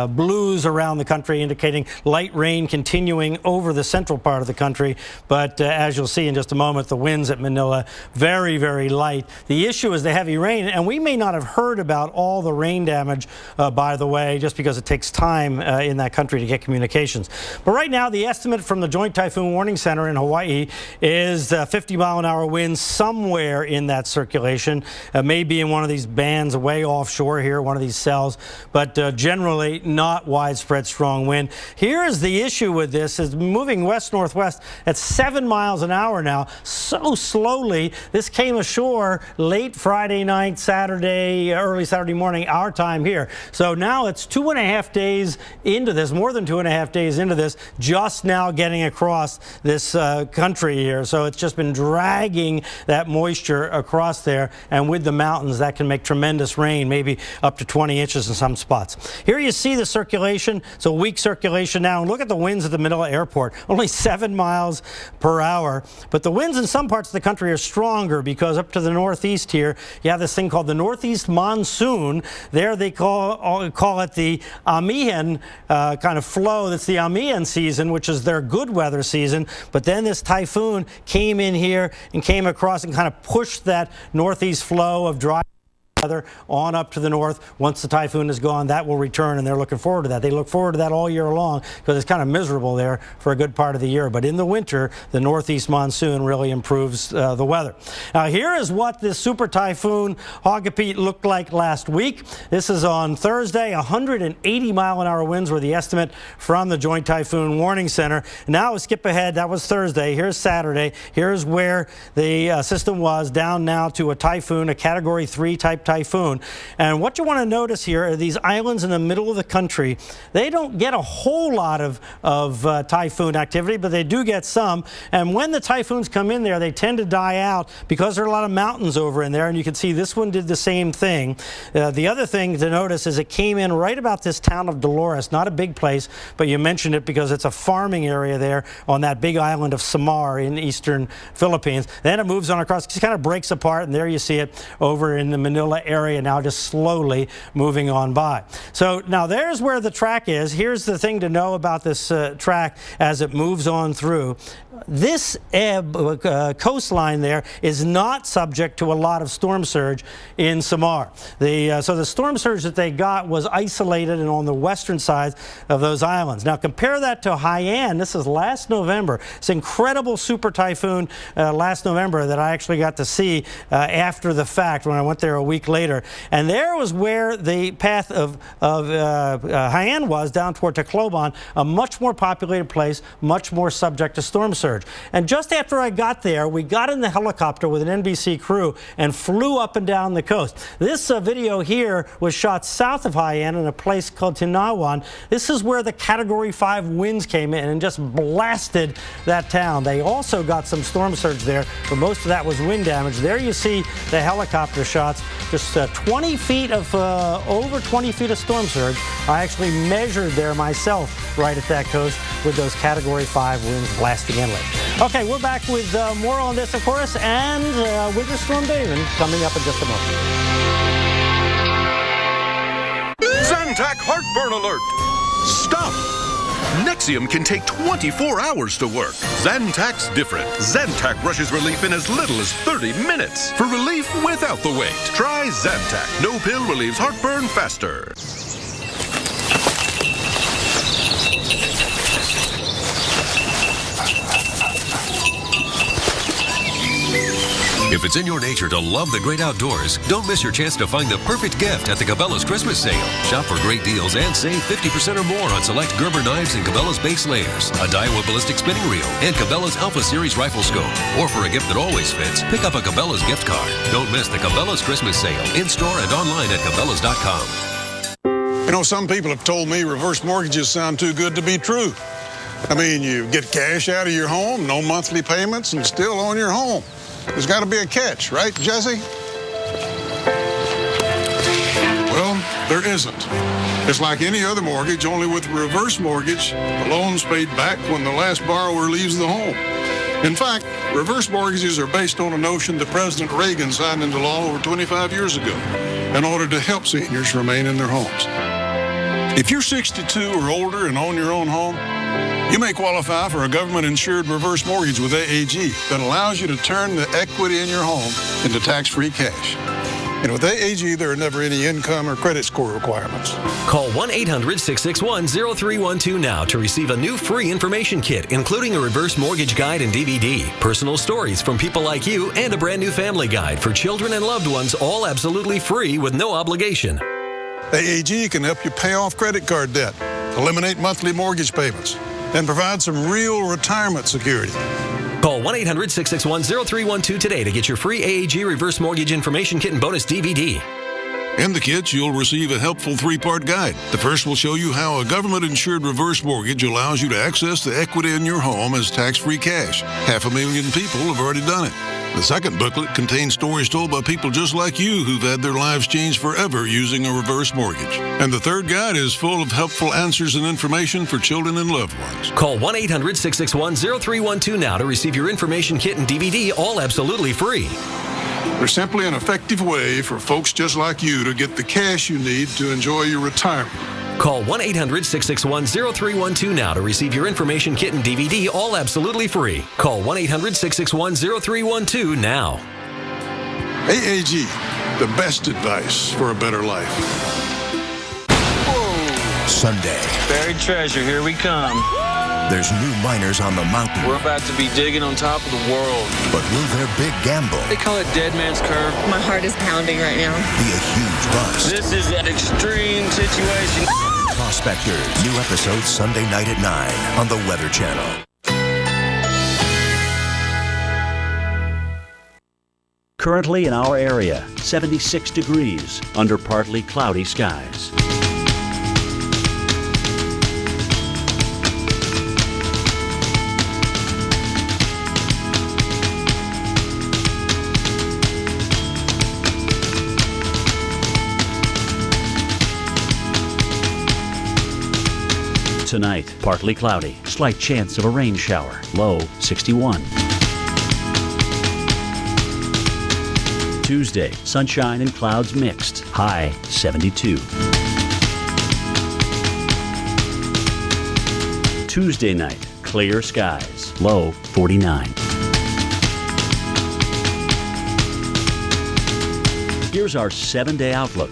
blues around the country, indicating light rain continuing over the central part of the country. But as you'll see in just a moment, the winds at Manila very, very light. The issue is the heavy rain, and we may not have heard about all the rain damage, by the way, just because it takes time in that country to get communications. But right now, the estimate from the Joint Typhoon Warning Center in Hawaii is 50-mile-an-hour winds somewhere in that circulation. Maybe in one of these bands way offshore here, one of these cells, but generally not widespread strong wind. Here is the issue with this, is moving west-northwest at 7 miles an hour now, so slowly. This came ashore late Friday night, Saturday, early Saturday morning, our time here. So now it's 2.5 days into this, more than 2.5 days into this, just now getting across this country here. So it's just been dragging that moisture across there, and with the mountains, that can make tremendous rain, maybe up to 20 inches in some spots. Here you see the circulation, so weak circulation now, and look at the winds at the Manila airport, only 7 miles per hour. But the winds in some parts of the country are stronger, because up to the northeast here, you have this thing called the northeast monsoon. There they call it the Amihan kind of flow. That's the Amihan season, which is their good weather season. But then this typhoon came in here and came across and kind of pushed that northeast flow of dry weather on up to the north. Once the typhoon is gone, that will return, and they're looking forward to that. They look forward to that all year long, because it's kind of miserable there for a good part of the year. But in the winter, the northeast monsoon really improves the weather. Now, here is what this super typhoon Hagupit looked like last week. This is on Thursday. 180-mile-an-hour winds were the estimate from the Joint Typhoon Warning Center. Now we skip ahead. That was Thursday. Here's Saturday. Here's where the system was, down now to a typhoon, a Category 3 type typhoon. And what you want to notice here are these islands in the middle of the country. They don't get a whole lot of typhoon activity, but they do get some. And when the typhoons come in there, they tend to die out because there are a lot of mountains over in there. And you can see this one did the same thing. The other thing to notice is it came in right about this town of Dolores, not a big place, but you mentioned it because it's a farming area there on that big island of Samar in eastern Philippines. Then it moves on across, it kind of breaks apart, and there you see it over in the Manila area now, just slowly moving on by. So now there's where the track is. Here's the thing to know about this track as it moves on through. This coastline there is not subject to a lot of storm surge in Samar. So the storm surge that they got was isolated and on the western side of those islands. Now compare that to Haiyan. This is last November. It's an incredible super typhoon last November that I actually got to see after the fact when I went there a week week later. And there was where the path of Haiyan was, down toward Tacloban, a much more populated place, much more subject to storm surge. And just after I got there, we got in the helicopter with an NBC crew and flew up and down the coast. This video here was shot south of Haiyan in a place called Tinawan. This is where the Category 5 winds came in and just blasted that town. They also got some storm surge there, but most of that was wind damage. There you see the helicopter shots, just 20 feet of, over 20 feet of storm surge. I actually measured there myself right at that coast with those Category 5 winds blasting inland. Okay, we're back with more on this, of course, and Winter Storm David coming up in just a moment. Zantac heartburn alert! Stop! Nexium can take 24 hours to work. Zantac's different. Zantac rushes relief in as little as 30 minutes. For relief without the wait, try Zantac. No pill relieves heartburn faster. If it's in your nature to love the great outdoors, don't miss your chance to find the perfect gift at the Cabela's Christmas sale. Shop for great deals and save 50% or more on select Gerber knives and Cabela's base layers, a Daiwa ballistic spinning reel, and Cabela's Alpha Series rifle scope. Or for a gift that always fits, pick up a Cabela's gift card. Don't miss the Cabela's Christmas sale, in-store and online at Cabela's.com. You know, some people have told me reverse mortgages sound too good to be true. I mean, you get cash out of your home, no monthly payments, and still own your home. There's got to be a catch, right, Jesse? Well, there isn't. It's like any other mortgage, only with a reverse mortgage, the loan's paid back when the last borrower leaves the home. In fact, reverse mortgages are based on a notion that President Reagan signed into law over 25 years ago in order to help seniors remain in their homes. If you're 62 or older and own your own home, you may qualify for a government-insured reverse mortgage with AAG that allows you to turn the equity in your home into tax-free cash. And with AAG, there are never any income or credit score requirements. Call 1-800-661-0312 now to receive a new free information kit, including a reverse mortgage guide and DVD, personal stories from people like you, and a brand new family guide for children and loved ones, all absolutely free with no obligation. AAG can help you pay off credit card debt, eliminate monthly mortgage payments, and provide some real retirement security. Call 1-800-661-0312 today to get your free AAG reverse mortgage information kit and bonus DVD. In the kits, you'll receive a helpful 3-part guide. The first will show you how a government-insured reverse mortgage allows you to access the equity in your home as tax-free cash. 500,000 people have already done it. The second booklet contains stories told by people just like you who've had their lives changed forever using a reverse mortgage. And the third guide is full of helpful answers and information for children and loved ones. Call 1-800-661-0312 now to receive your information kit and DVD, all absolutely free. There's simply an effective way for folks just like you to get the cash you need to enjoy your retirement. Call 1-800-661-0312 now to receive your information kit and DVD, all absolutely free. Call 1-800-661-0312 now. AAG, the best advice for a better life. Whoa. Sunday. Buried treasure, here we come. There's new miners on the mountain. We're about to be digging on top of the world. But will their big gamble, they call it Dead Man's Curve, my heart is pounding right now, be a huge bust? This is an extreme situation. Prospectors, new episode Sunday night at 9 on the Weather Channel. Currently in our area, 76 degrees under partly cloudy skies. Tonight, partly cloudy, slight chance of a rain shower, low 61. Tuesday, sunshine and clouds mixed, high 72. Tuesday night, clear skies, low 49. Here's our 7-day outlook.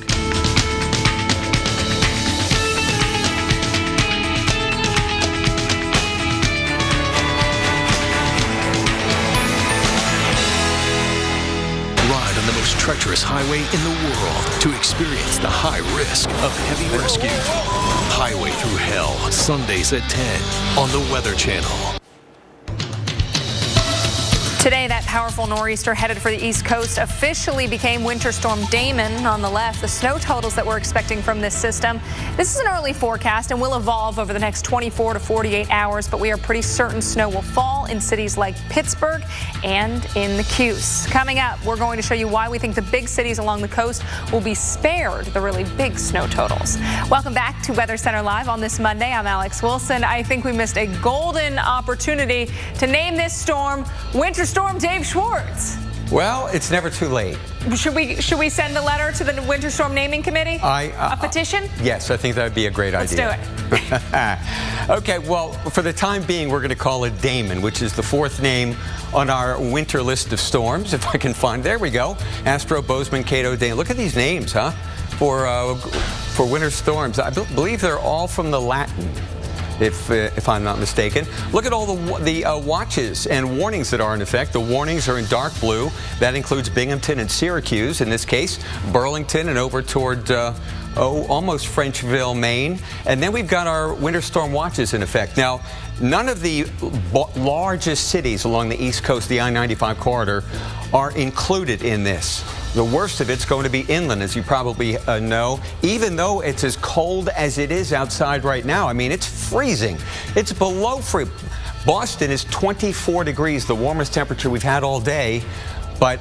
dangerous highway in the world to experience the high risk of heavy rescue. Highway Through Hell, Sundays at 10 on the Weather Channel. Today, that powerful nor'easter headed for the East Coast officially became Winter Storm Damon. On the left, the snow totals that we're expecting from this system. This is an early forecast and will evolve over the next 24 to 48 hours, but we are pretty certain snow will fall in cities like Pittsburgh and in the Cuse. Coming up, we're going to show you why we think the big cities along the coast will be spared the really big snow totals. Welcome back to Weather Center Live on this Monday. I'm Alex Wilson. I think we missed a golden opportunity to name this storm Winter Storm Dave Schwartz. Well, it's never too late. Should we send a letter to the Winter Storm Naming Committee? A petition? Yes, I think that would be a great idea. Let's do it. Okay, well, for the time being, we're going to call it Damon, which is the fourth name on our winter list of storms. If I can find, there we go. Astro, Bozeman, Cato, Damon. Look at these names, huh? For winter storms. I believe they're all from the Latin. If I'm not mistaken. Look at all the watches and warnings that are in effect. The warnings are in dark blue. That includes Binghamton and Syracuse. In this case, Burlington and over toward almost Frenchville, Maine. And then we've got our winter storm watches in effect. Now, none of the largest cities along the East Coast, the I-95 corridor, are included in this. The worst of it's going to be inland, as you probably know, even though it's as cold as it is outside right now. I mean, it's freezing. It's below freezing. Boston is 24 degrees, the warmest temperature we've had all day. But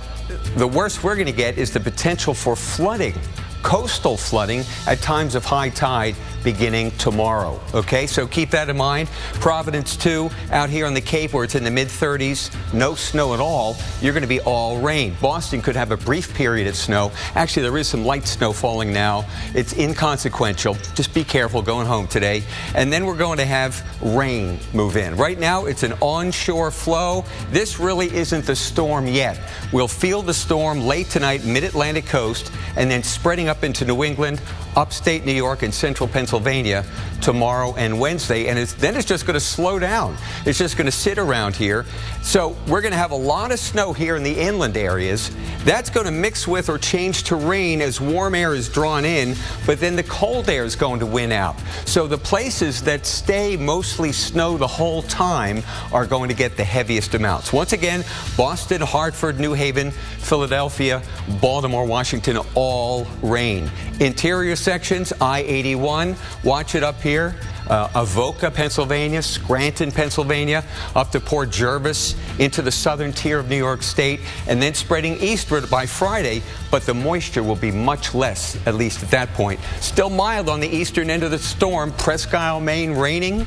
the worst we're going to get is the potential for flooding, coastal flooding at times of high tide beginning tomorrow. Okay, so keep that in mind. Providence, too, out here on the Cape where it's in the mid-30s, no snow at all. You're going to be all rain. Boston could have a brief period of snow. Actually, there is some light snow falling now. It's inconsequential. Just be careful going home today. And then we're going to have rain move in. Right now, it's an onshore flow. This really isn't the storm yet. We'll feel the storm late tonight, mid-Atlantic coast, and then spreading up into New England, upstate New York, and central Pennsylvania tomorrow and Wednesday, and then it's just going to slow down. It's just going to sit around here. So we're going to have a lot of snow here in the inland areas. That's going to mix with or change to rain as warm air is drawn in, but then the cold air is going to win out. So the places that stay mostly snow the whole time are going to get the heaviest amounts. Once again, Boston, Hartford, New Haven, Philadelphia, Baltimore, Washington, all rain. Interior sections, I-81, watch it up here. Avoca, Pennsylvania, Scranton, Pennsylvania, up to Port Jervis, into the southern tier of New York State, and then spreading eastward by Friday, but the moisture will be much less, at least at that point. Still mild on the eastern end of the storm. Presque Isle, Maine, raining.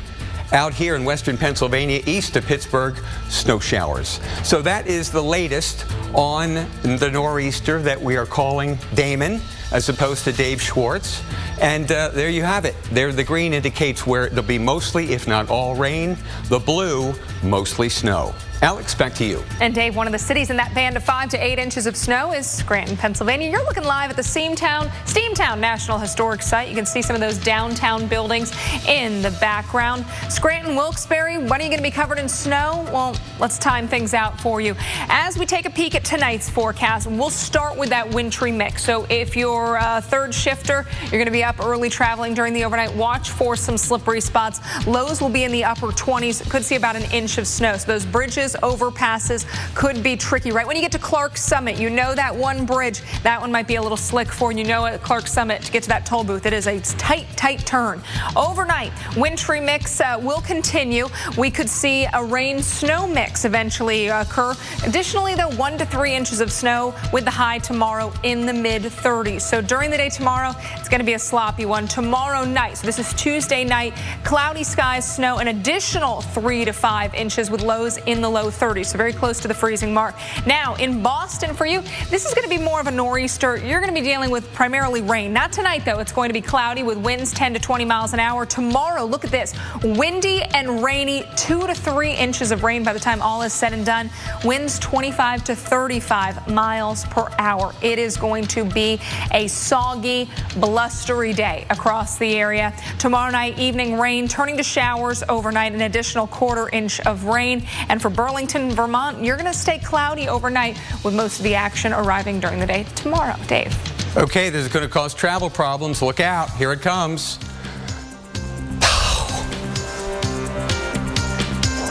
Out here in western Pennsylvania, east of Pittsburgh, snow showers. So that is the latest on the nor'easter that we are calling Damon, as opposed to Dave Schwartz. And there you have it. There, the green indicates where it'll be mostly, if not all, rain. The blue, mostly snow. Alex, back to you. And Dave, one of the cities in that band of 5 to 8 inches of snow is Scranton, Pennsylvania. You're looking live at the Steamtown National Historic Site. You can see some of those downtown buildings in the background. Scranton, Wilkes-Barre, when are you going to be covered in snow? Well, let's time things out for you. As we take a peek at tonight's forecast, we'll start with that wintry mix. So if you're a third shifter, you're going to be up early traveling during the overnight. Watch for some slippery spots. Lows will be in the upper 20s. Could see about an inch of snow. So those bridges, overpasses could be tricky. Right when you get to Clark Summit, you know that one bridge, that one might be a little slick for you. You know at Clark Summit to get to that toll booth, it is a tight turn. Overnight, wintry mix will continue. We could see a rain-snow mix eventually occur. Additionally, though, 1 to 3 inches of snow with the high tomorrow in the mid-30s. So during the day tomorrow, it's going to be a sloppy one. Tomorrow night, so this is Tuesday night, cloudy skies, snow, an additional 3 to 5 inches with lows in the low 30s, so very close to the freezing mark. Now, in Boston for you, this is going to be more of a nor'easter. You're going to be dealing with primarily rain. Not tonight, though. It's going to be cloudy with winds 10 to 20 miles an hour. Tomorrow, look at this. Windy and rainy, 2 to 3 inches of rain by the time all is said and done. Winds 25 to 35 miles per hour. It is going to be a soggy, blustery day across the area. Tomorrow night, evening rain turning to showers overnight, an additional 1/4 inch of rain. And for Burlington, Vermont, you're going to stay cloudy overnight with most of the action arriving during the day tomorrow. Dave. Okay, this is going to cause travel problems. Look out. Here it comes.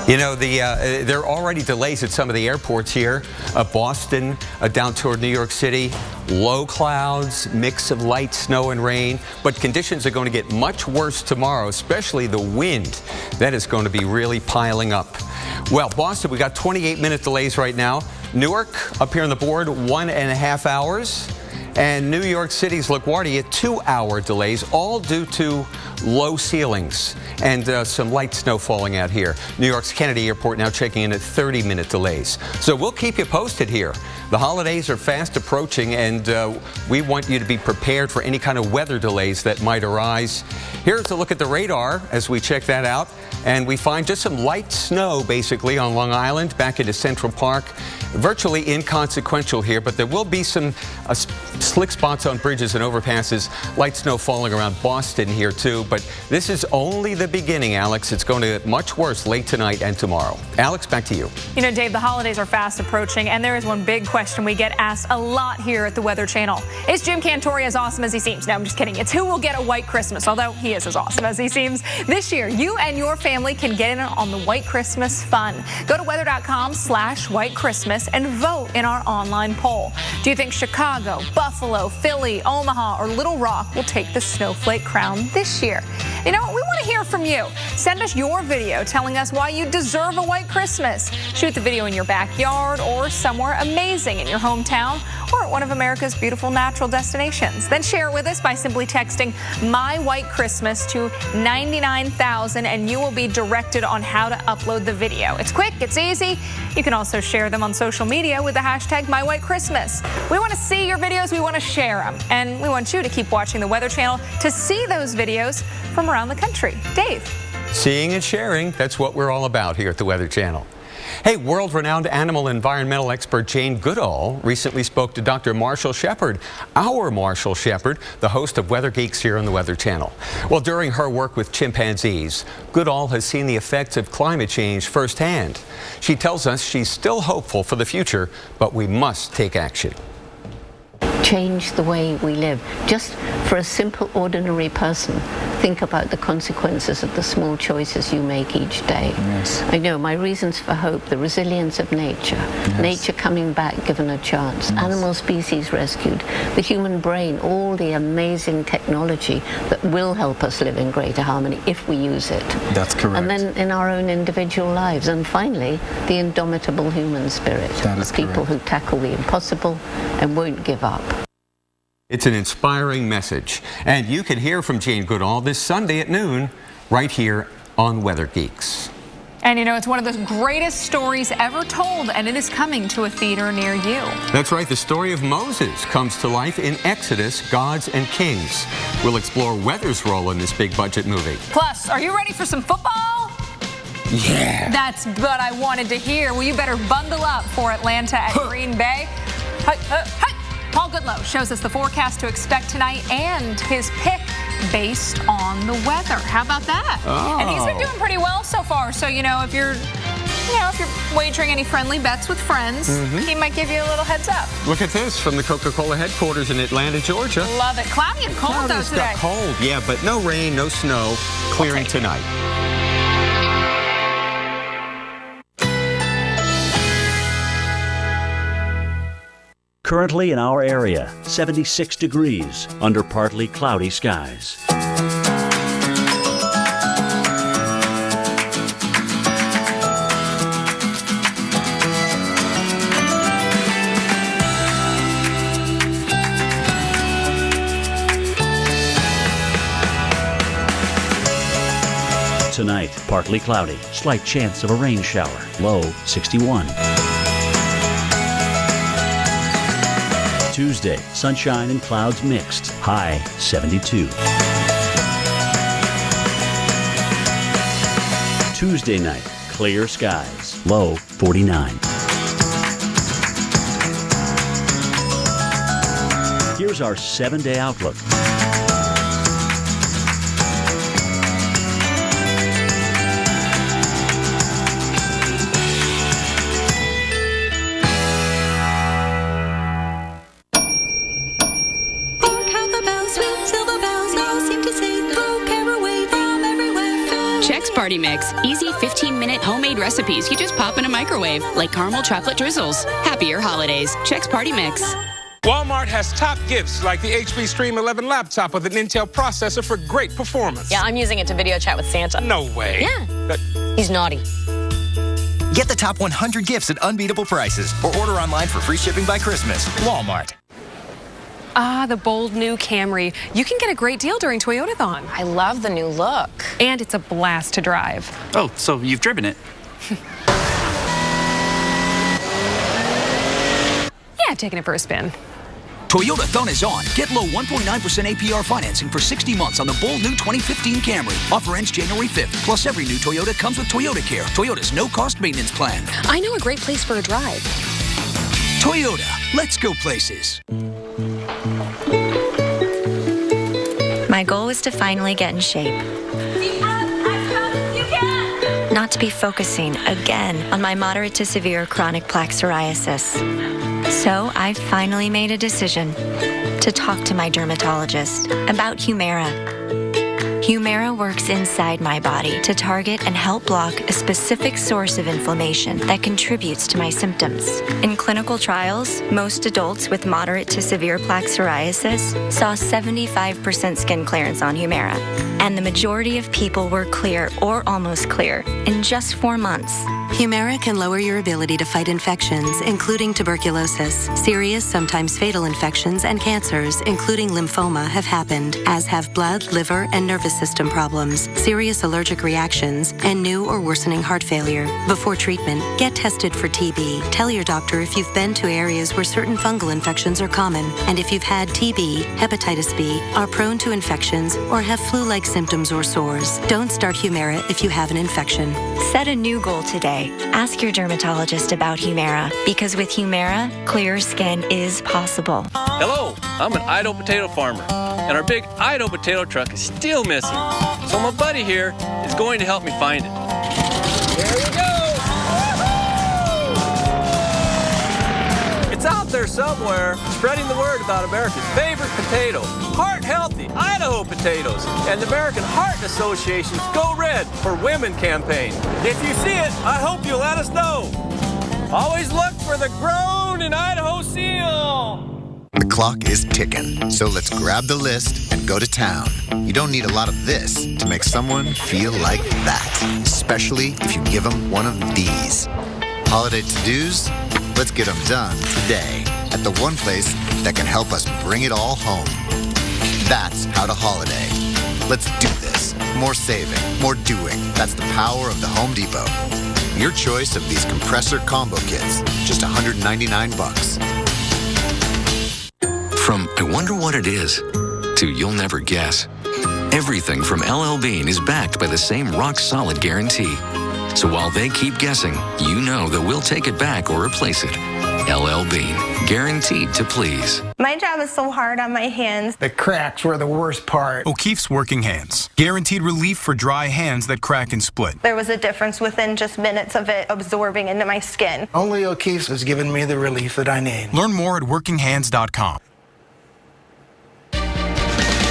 You know, there are already delays at some of the airports here. Boston, down toward New York City. Low clouds, mix of light snow and rain. But conditions are going to get much worse tomorrow, especially the wind. That is going to be really piling up. Well, Boston, we got 28-minute delays right now. Newark, up here on the board, 1.5 hours. And New York City's LaGuardia, 2-hour delays, all due to low ceilings and some light snow falling out here. New York's Kennedy Airport now checking in at 30-minute delays. So we'll keep you posted here. The holidays are fast approaching, and we want you to be prepared for any kind of weather delays that might arise. Here's a look at the radar as we check that out. And we find just some light snow, basically, on Long Island, back into Central Park. Virtually inconsequential here, but there will be some slick spots on bridges and overpasses. Light snow falling around Boston here, too. But this is only the beginning, Alex. It's going to get much worse late tonight and tomorrow. Alex, back to you. You know, Dave, the holidays are fast approaching, and there is one big question we get asked a lot here at the Weather Channel. Is Jim Cantore as awesome as he seems? No, I'm just kidding. It's who will get a white Christmas, although he is as awesome as he seems. This year, you and your family can get in on the White Christmas fun. Go to weather.com/whitechristmas and vote in our online poll. Do you think Chicago, Buffalo, Philly, Omaha, or Little Rock will take the snowflake crown this year? You know, we want to hear from you. Send us your video telling us why you deserve a white Christmas. Shoot the video in your backyard or somewhere amazing in your hometown or at one of America's beautiful natural destinations. Then share it with us by simply texting My White Christmas to 99,000 and you will be directed on how to upload the video. It's quick, it's easy. You can also share them on social media with the hashtag My White Christmas. We want to see your videos, we want to share them, and we want you to keep watching the Weather Channel to see those videos from around the country. Dave. Seeing and sharing, that's what we're all about here at the Weather Channel. Hey, world-renowned animal environmental expert Jane Goodall recently spoke to Dr. Marshall Shepard, our Marshall Shepard, the host of Weather Geeks here on the Weather Channel. Well, during her work with chimpanzees, Goodall has seen the effects of climate change firsthand. She tells us she's still hopeful for the future, but we must take action. Change the way we live. Just for a simple, ordinary person, think about the consequences of the small choices you make each day. Yes. I know my reasons for hope, the resilience of nature, nature coming back given a chance, animal species rescued, the human brain, all the amazing technology that will help us live in greater harmony if we use it. That's correct. And then in our own individual lives. And finally, the indomitable human spirit. That is people who tackle the impossible and won't give up. It's an inspiring message. And you can hear from Jane Goodall this Sunday at noon right here on Weather Geeks. And you know, it's one of the greatest stories ever told, and it is coming to a theater near you. That's right. The story of Moses comes to life in Exodus, Gods and Kings. We'll explore weather's role in this big budget movie. Plus, are you ready for some football? Yeah. That's what I wanted to hear. Well, you better bundle up for Atlanta at Green Bay. Paul Goodloe shows us the forecast to expect tonight and his pick based on the weather. How about that? Oh. And he's been doing pretty well so far. So, you know, if you're wagering any friendly bets with friends, he might give you a little heads up. Look at this from the Coca-Cola headquarters in Atlanta, Georgia. Love it. Cloudy and cold though today. Got cold, yeah, but no rain, no snow. Clearing tonight. Currently in our area, 76 degrees under partly cloudy skies. Tonight, partly cloudy, slight chance of a rain shower, low 61. Tuesday, sunshine and clouds mixed, high 72. Tuesday night, clear skies, low 49. Here's our 7-day outlook. Party Mix. Easy 15-minute homemade recipes you just pop in a microwave, like caramel chocolate drizzles. Happier holidays. Chex Party Mix. Walmart has top gifts like the HP Stream 11 laptop with an Intel processor for great performance. Yeah, I'm using it to video chat with Santa. No way. Yeah. He's naughty. Get the top 100 gifts at unbeatable prices or order online for free shipping by Christmas. Walmart. Ah, the bold new Camry. You can get a great deal during Toyotathon. I love the new look. And it's a blast to drive. Oh, so you've driven it? Yeah, taking it for a spin. Toyotathon is on. Get low 1.9% APR financing for 60 months on the bold new 2015 Camry. Offer ends January 5th. Plus, every new Toyota comes with Toyota Care, Toyota's no-cost maintenance plan. I know a great place for a drive. Toyota, let's go places. My goal is to finally get in shape. Not to be focusing again on my moderate to severe chronic plaque psoriasis. So I finally made a decision to talk to my dermatologist about Humira. Humira works inside my body to target and help block a specific source of inflammation that contributes to my symptoms. In clinical trials, most adults with moderate to severe plaque psoriasis saw 75% skin clearance on Humira, and the majority of people were clear or almost clear in just 4 months. Humira can lower your ability to fight infections, including tuberculosis. Serious, sometimes fatal infections and cancers, including lymphoma, have happened, as have blood, liver, and nervous system problems, serious allergic reactions, and new or worsening heart failure. Before treatment, get tested for TB. Tell your doctor if you've been to areas where certain fungal infections are common, and if you've had TB, hepatitis B, are prone to infections, or have flu-like symptoms or sores. Don't start Humira if you have an infection. Set a new goal today. Ask your dermatologist about Humira, because with Humira, clear skin is possible. Hello, I'm an Idaho potato farmer, and our big Idaho potato truck is still missing. So my buddy here is going to help me find it. There we go! It's out there somewhere, spreading the word about America's favorite potato, heart-healthy Idaho potatoes, and the American Heart Association's Go Red for Women campaign. If you see it, I hope you'll let us know. Always look for the Grown in Idaho seal. The clock is ticking, so let's grab the list and go to town. You don't need a lot of this to make someone feel like that, especially if you give them one of these. Holiday to-dos? Let's get them done today at the one place that can help us bring it all home. That's How to Holiday. Let's do this. More saving, more doing. That's the power of the Home Depot. Your choice of these compressor combo kits, just $199. From I wonder what it is to you'll never guess. Everything from LL Bean is backed by the same rock-solid guarantee. So while they keep guessing, you know that we'll take it back or replace it. LL Bean, guaranteed to please. My job is so hard on my hands. The cracks were the worst part. O'Keefe's Working Hands. Guaranteed relief for dry hands that crack and split. There was a difference within just minutes of it absorbing into my skin. Only O'Keefe's has given me the relief that I need. Learn more at workinghands.com.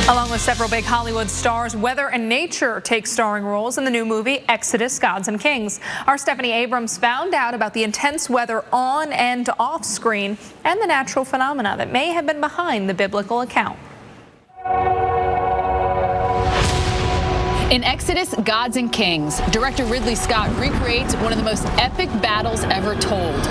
Along with several big Hollywood stars, weather and nature take starring roles in the new movie Exodus, Gods and Kings. Our Stephanie Abrams found out about the intense weather on and off screen and the natural phenomena that may have been behind the biblical account. In Exodus, Gods and Kings, director Ridley Scott recreates one of the most epic battles ever told.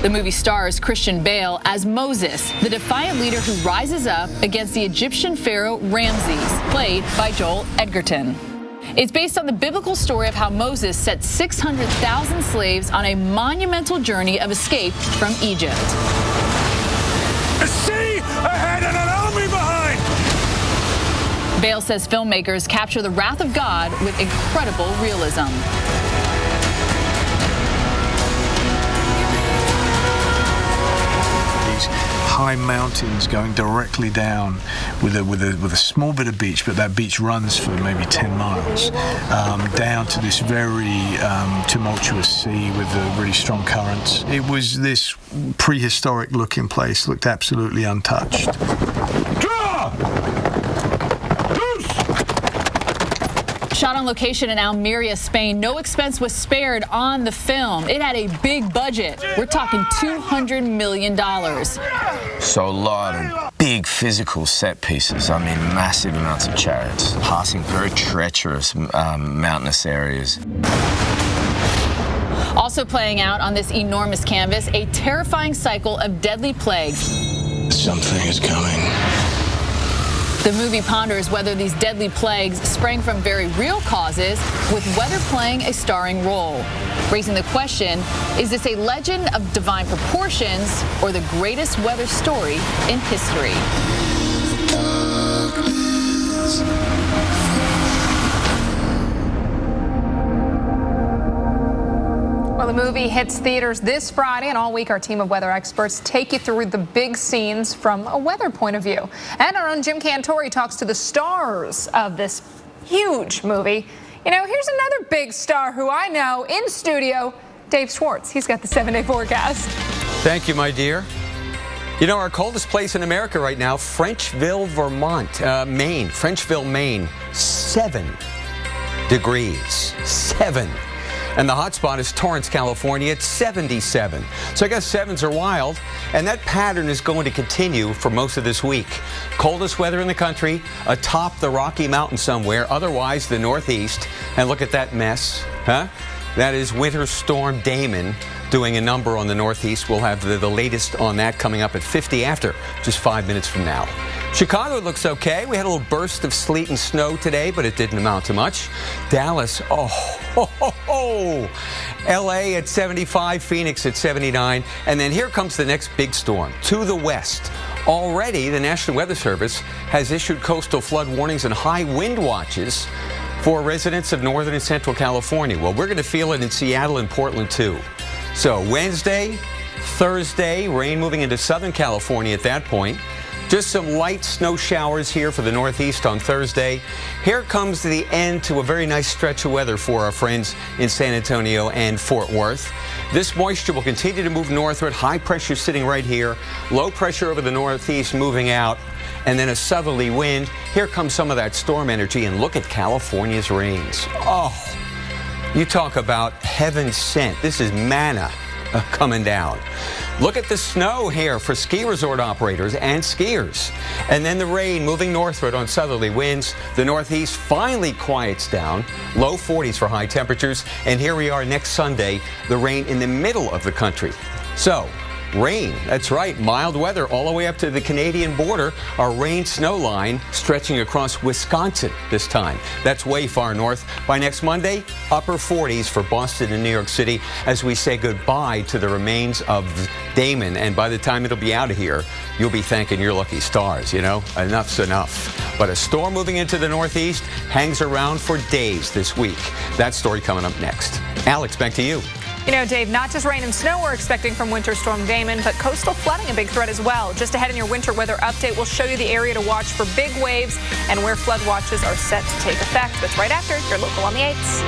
The movie stars Christian Bale as Moses, the defiant leader who rises up against the Egyptian pharaoh Ramses, played by Joel Edgerton. It's based on the biblical story of how Moses set 600,000 slaves on a monumental journey of escape from Egypt. A sea ahead and an army behind! Bale says filmmakers capture the wrath of God with incredible realism. high mountains going directly down with a small bit of beach, but that beach runs for maybe 10 miles down to this very tumultuous sea with really strong currents. It was this prehistoric looking place, looked absolutely untouched. Shot on location in Almeria, Spain. No expense was spared on the film. It had a big budget. We're talking $200 million. So a lot of big physical set pieces. I mean, massive amounts of chariots, passing very treacherous mountainous areas. Also playing out on this enormous canvas, a terrifying cycle of deadly plagues. Something is coming. The movie ponders whether these deadly plagues sprang from very real causes, with weather playing a starring role. Raising the question, is this a legend of divine proportions or the greatest weather story in history? Well, the movie hits theaters this Friday, and all week our team of weather experts take you through the big scenes from a weather point of view. And our own Jim Cantore talks to the stars of this huge movie. You know, here's another big star who I know in studio, Dave Schwartz. He's got the 7-day forecast. Thank you, my dear. You know, our coldest place in America right now, Frenchville, Vermont, Maine. Frenchville, Maine, 7 degrees. 7. And the hot spot is Torrance, California at 77. So I guess 7s are wild, and that pattern is going to continue for most of this week. Coldest weather in the country, atop the Rocky Mountains somewhere, otherwise the Northeast. And look at that mess, huh? That is Winter Storm Damon doing a number on the Northeast. We'll have the latest on that coming up at 50 after just 5 minutes from now. Chicago looks okay. We had a little burst of sleet and snow today, but it didn't amount to much. Dallas, LA at 75, Phoenix at 79. And then here comes the next big storm to the west. Already, the National Weather Service has issued coastal flood warnings and high wind watches for residents of northern and central California. Well, we're going to feel it in Seattle and Portland, too. So Wednesday, Thursday, rain moving into Southern California at that point. Just some light snow showers here for the Northeast on Thursday. Here comes the end to a very nice stretch of weather for our friends in San Antonio and Fort Worth. This moisture will continue to move northward. High pressure sitting right here. Low pressure over the Northeast moving out. And then a southerly wind. Here comes some of that storm energy. And look at California's rains. Oh, you talk about heaven sent. This is manna coming down. Look at the snow here for ski resort operators and skiers. And then the rain moving northward on southerly winds. The Northeast finally quiets down. Low 40s for high temperatures. And here we are next Sunday, the rain in the middle of the country. So, rain, that's right, mild weather all the way up to the Canadian border. Our rain snow line stretching across Wisconsin this time. That's way far north. By next Monday, upper 40s for Boston and New York City as we say goodbye to the remains of Damon. And by the time it'll be out of here, you'll be thanking your lucky stars, you know? Enough's enough. But a storm moving into the Northeast hangs around for days this week. That story coming up next. Alex, back to you. You know, Dave, not just rain and snow we're expecting from Winter Storm Damon, but coastal flooding a big threat as well. Just ahead in your winter weather update, we'll show you the area to watch for big waves and where flood watches are set to take effect. That's right after your local on the 8s.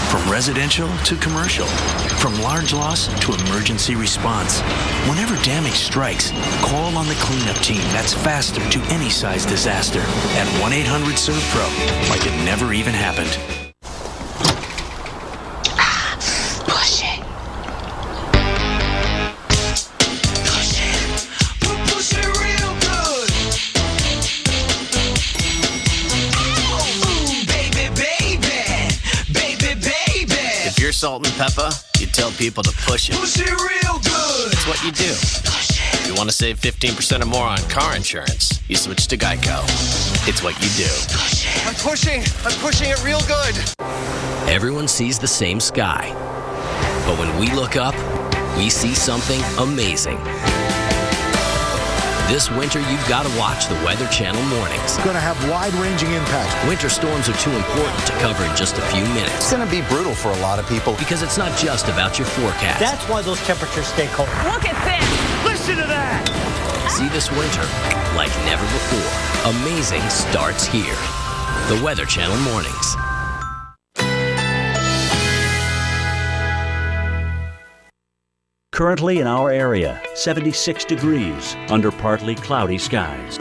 From residential to commercial, from large loss to emergency response. Whenever damage strikes, call on the cleanup team that's faster to any size disaster at 1-800-SERVE-PRO, like it never even happened. Push it. Push it. Push it real good. Ooh, baby, baby. Baby, baby. If you're Salt and Peppa, you tell people to push it. Push it real good. That's what you do. If you want to save 15% or more on car insurance, you switch to Geico. It's what you do. I'm pushing it real good. Everyone sees the same sky. But when we look up, we see something amazing. This winter, you've got to watch the Weather Channel mornings. It's going to have wide-ranging impacts. Winter storms are too important to cover in just a few minutes. It's going to be brutal for a lot of people. Because it's not just about your forecast. That's why those temperatures stay cold. Look at this! Listen to that! See this winter like never before. Amazing starts here. The Weather Channel mornings. Currently in our area, 76 degrees under partly cloudy skies.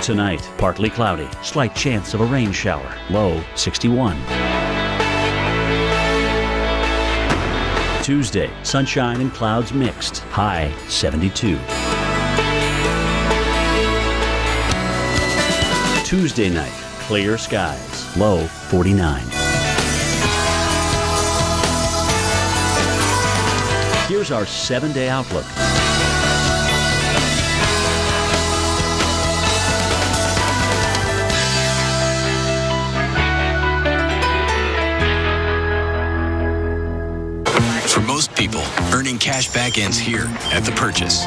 Tonight, partly cloudy, slight chance of a rain shower, low 61. Tuesday, sunshine and clouds mixed, high 72. Tuesday night, clear skies, low 49. Here's our 7-day outlook. For most people, earning cash back ends here at the purchase.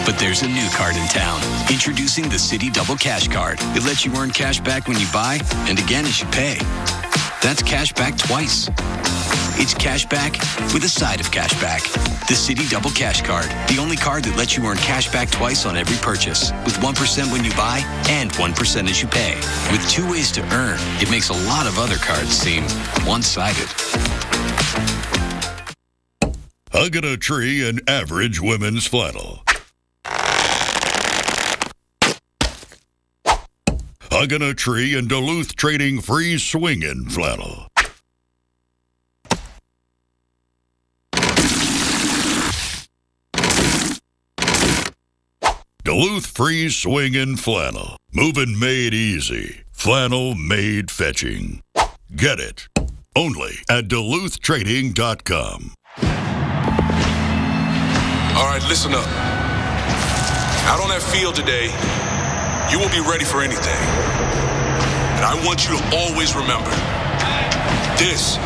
But there's a new card in town. Introducing the Citi Double Cash Card. It lets you earn cash back when you buy and again as you pay. That's cash back twice. It's cash back with a side of cash back. The Citi Double Cash Card. The only card that lets you earn cash back twice on every purchase. With 1% when you buy and 1% as you pay. With 2 ways to earn, it makes a lot of other cards seem one-sided. Hugging a tree in average women's flannel. Hugging a tree in Duluth Trading free swinging flannel. Duluth free swinging flannel. Moving made easy. Flannel made fetching. Get it. Only at DuluthTrading.com. All right, listen up. Out on that field today, you will be ready for anything. And I want you to always remember, this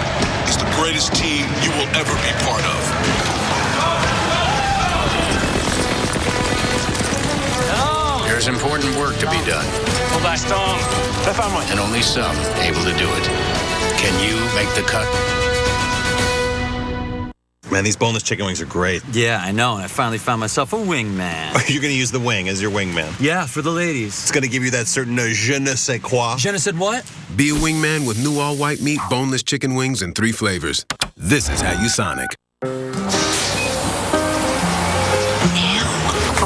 is the greatest team you will ever be part of. There's important work to be done. And only some able to do it. Can you make the cut? Man, these boneless chicken wings are great. Yeah, I know. I finally found myself a wingman. You're going to use the wing as your wingman? Yeah, for the ladies. It's going to give you that certain je ne sais quoi. Je ne sais what? Be a wingman with new all-white meat, boneless chicken wings, and 3 flavors. This is how you Sonic.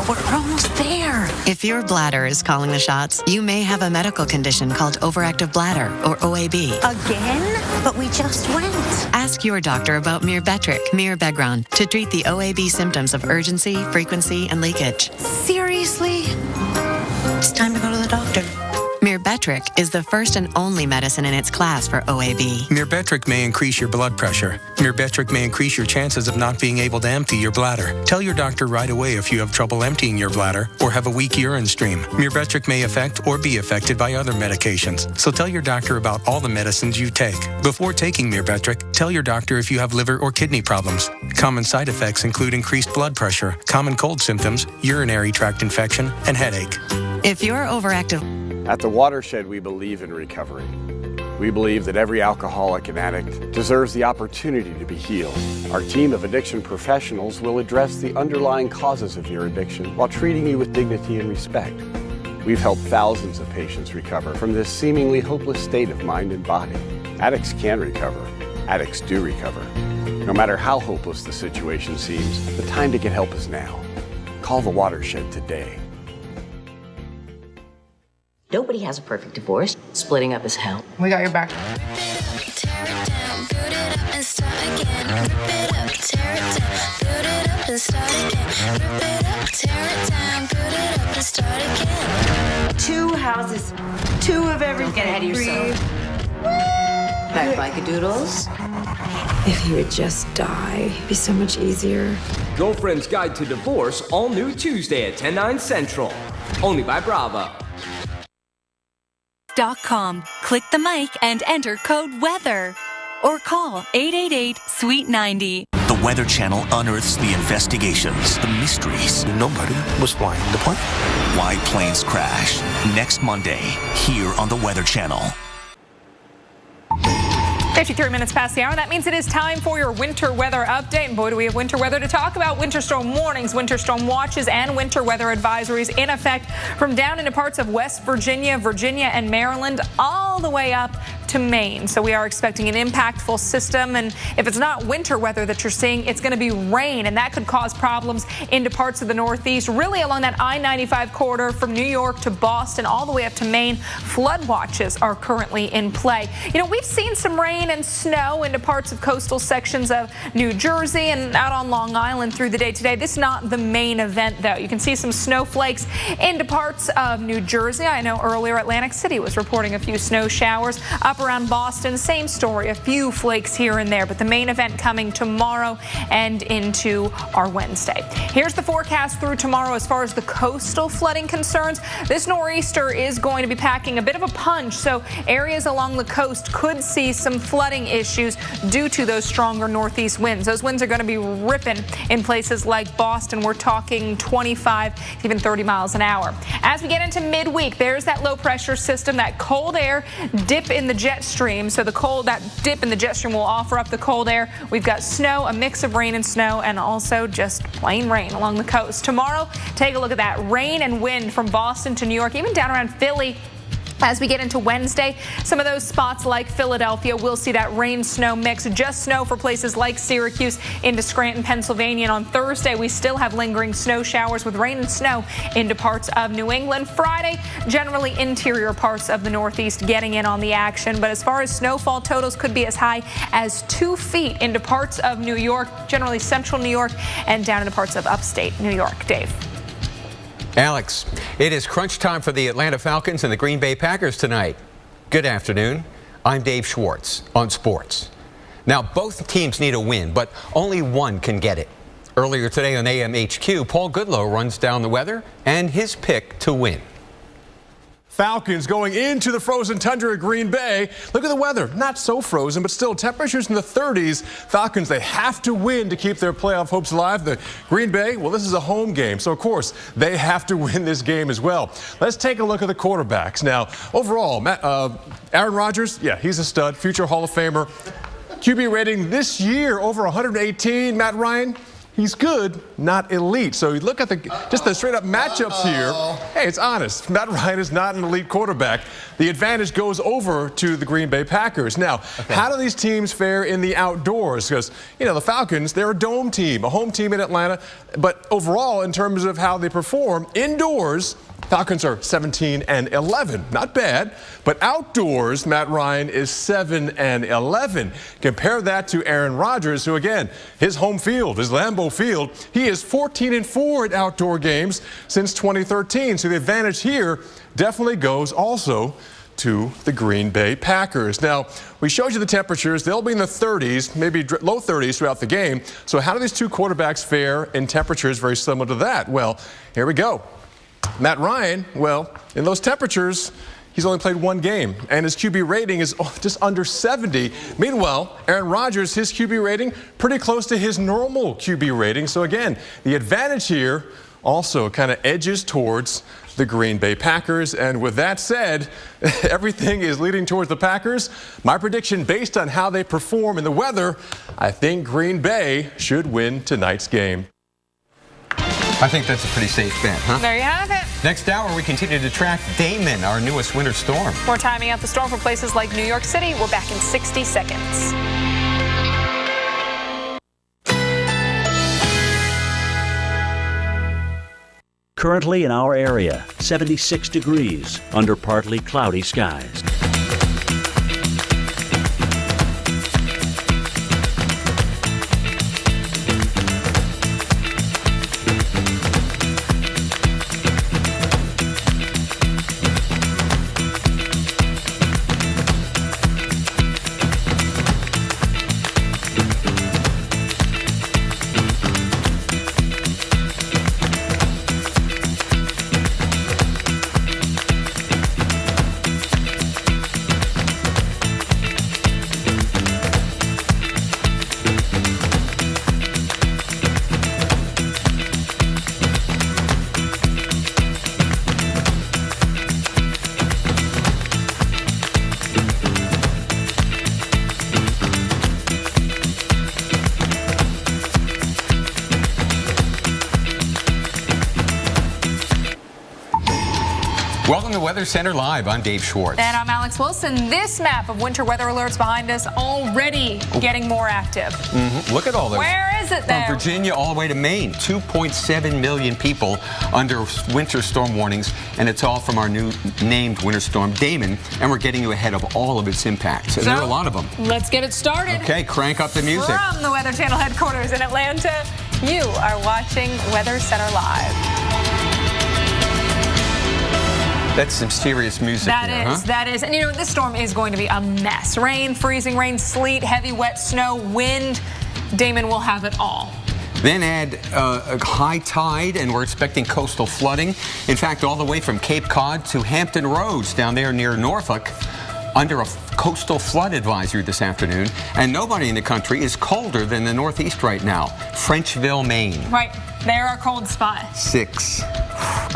We're almost there. If your bladder is calling the shots, you may have a medical condition called overactive bladder, or OAB. Again? But we just went. Ask your doctor about Myrbetriq, Mirabegron, to treat the OAB symptoms of urgency, frequency, and leakage. Seriously? It's time to go to the doctor. Myrbetriq is the first and only medicine in its class for OAB. Myrbetriq may increase your blood pressure. Myrbetriq may increase your chances of not being able to empty your bladder. Tell your doctor right away if you have trouble emptying your bladder or have a weak urine stream. Myrbetriq may affect or be affected by other medications. So tell your doctor about all the medicines you take. Before taking Myrbetriq, tell your doctor if you have liver or kidney problems. Common side effects include increased blood pressure, common cold symptoms, urinary tract infection, and headache. If you're overactive... At the Watershed, we believe in recovery. We believe that every alcoholic and addict deserves the opportunity to be healed. Our team of addiction professionals will address the underlying causes of your addiction while treating you with dignity and respect. We've helped thousands of patients recover from this seemingly hopeless state of mind and body. Addicts can recover. Addicts do recover. No matter how hopeless the situation seems, the time to get help is now. Call the Watershed today. Nobody has a perfect divorce. Splitting up is hell. We got your back. Two houses, 2 of everything. Don't get ahead of yourself. Back bike-a-doodles. If he would just die, it'd be so much easier. Girlfriend's Guide to Divorce, all new Tuesday at 10, 9 Central. Only by Bravo. .com. Click the mic and enter code WEATHER. Or call 888-SWEET-90. The Weather Channel unearths the investigations, the mysteries. Nobody was flying the plane. Why planes crash. Next Monday, here on the Weather Channel. 53 minutes past the hour. That means it is time for your winter weather update. And boy, do we have winter weather to talk about. Winter storm warnings, winter storm watches, and winter weather advisories in effect from down into parts of West Virginia, and Maryland, all the way up to Maine. So we are expecting an impactful system. And if it's not winter weather that you're seeing, it's going to be rain. And that could cause problems into parts of the Northeast, really along that I-95 corridor from New York to Boston, all the way up to Maine. Flood watches are currently in play. You know, we've seen some rain and snow into parts of coastal sections of New Jersey and out on Long Island through the day today. This is not the main event, though. You can see some snowflakes into parts of New Jersey. I know earlier Atlantic City was reporting a few snow showers. Up around Boston, same story, a few flakes here and there, but the main event coming tomorrow and into our Wednesday. Here's the forecast through tomorrow as far as the coastal flooding concerns. This nor'easter is going to be packing a bit of a punch, so areas along the coast could see some flooding issues due to those stronger northeast winds. Those winds are going to be ripping in places like Boston. We're talking 25, even 30 miles an hour. As we get into midweek, there's that low pressure system, that cold air dip in the jet stream. So that dip in the jet stream will offer up the cold air. We've got snow, a mix of rain and snow, and also just plain rain along the coast. Tomorrow, take a look at that rain and wind from Boston to New York, even down around Philly. As we get into Wednesday, some of those spots like Philadelphia will see that rain-snow mix. Just snow for places like Syracuse into Scranton, Pennsylvania. And on Thursday, we still have lingering snow showers with rain and snow into parts of New England. Friday, generally interior parts of the Northeast getting in on the action. But as far as snowfall totals, could be as high as 2 feet into parts of New York, generally central New York, and down into parts of upstate New York. Dave. Alex, it is crunch time for the Atlanta Falcons and the Green Bay Packers tonight. Good afternoon. I'm Dave Schwartz on sports. Now, both teams need a win, but only one can get it. Earlier today on AMHQ, Paul Goodlow runs down the weather and his pick to win. Falcons going into the frozen tundra at Green Bay. Look at the weather. Not so frozen, but still temperatures in the 30s. Falcons, they have to win to keep their playoff hopes alive. The Green Bay, well, this is a home game, so of course they have to win this game as well. Let's take a look at the quarterbacks. Now, overall, Aaron Rodgers, yeah, he's a stud, future Hall of Famer. QB rating this year over 118. Matt Ryan, he's good, not elite. So you look at the straight up matchups here. Hey, it's honest. Matt Ryan is not an elite quarterback. The advantage goes over to the Green Bay Packers. Now, how do these teams fare in the outdoors? Because, you know, the Falcons, they're a dome team, a home team in Atlanta. But overall, in terms of how they perform indoors, Falcons are 17-11. Not bad. But outdoors, Matt Ryan is 7-11. Compare that to Aaron Rodgers, who, again, his home field, his Lambeau Field, he is 14-4 at outdoor games since 2013. So the advantage here definitely goes also to the Green Bay Packers. Now, we showed you the temperatures. They'll be in the 30s, maybe low 30s throughout the game. So how do these two quarterbacks fare in temperatures very similar to that? Well, here we go. Matt Ryan, well, in those temperatures, he's only played one game, and his QB rating is just under 70. Meanwhile, Aaron Rodgers, his QB rating, pretty close to his normal QB rating. So again, the advantage here also kind of edges towards the Green Bay Packers. And with that said, everything is leading towards the Packers. My prediction, based on how they perform in the weather, I think Green Bay should win tonight's game. I think that's a pretty safe bet, huh? There you have it. Next hour, we continue to track Damon, our newest winter storm. We're timing out the storm for places like New York City. We're back in 60 seconds. Currently in our area, 76 degrees under partly cloudy skies. Welcome to Weather Center Live. I'm Dave Schwartz. And I'm Alex Wilson. This map of winter weather alerts behind us already getting more active. Look at all those. Where is it there? From Virginia all the way to Maine. 2.7 million people under winter storm warnings, and it's all from our new named winter storm Damon, and we're getting you ahead of all of its impacts. And there are a lot of them. Let's get it started. Okay, crank up the music. From the Weather Channel headquarters in Atlanta, you are watching Weather Center Live. That's some serious music That is. And you know, this storm is going to be a mess. Rain, freezing rain, sleet, heavy wet snow, wind. Damon will have it all. Then add a high tide, and we're expecting coastal flooding. In fact, all the way from Cape Cod to Hampton Roads down there near Norfolk, under a coastal flood advisory this afternoon. And nobody in the country is colder than the Northeast right now. Frenchville, Maine. Right. They're our cold spot. 6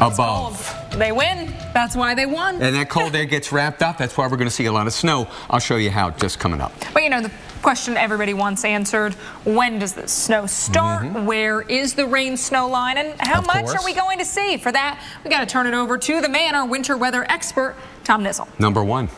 above. Cold. They win. That's why they won. And that cold air gets wrapped up. That's why we're going to see a lot of snow. I'll show you how just coming up. But you know, the question everybody wants answered, when does the snow start? Where is the rain snow line? And how much are we going to see? For that, we got to turn it over to the man, our winter weather expert, Tom Nizzle. Number 1.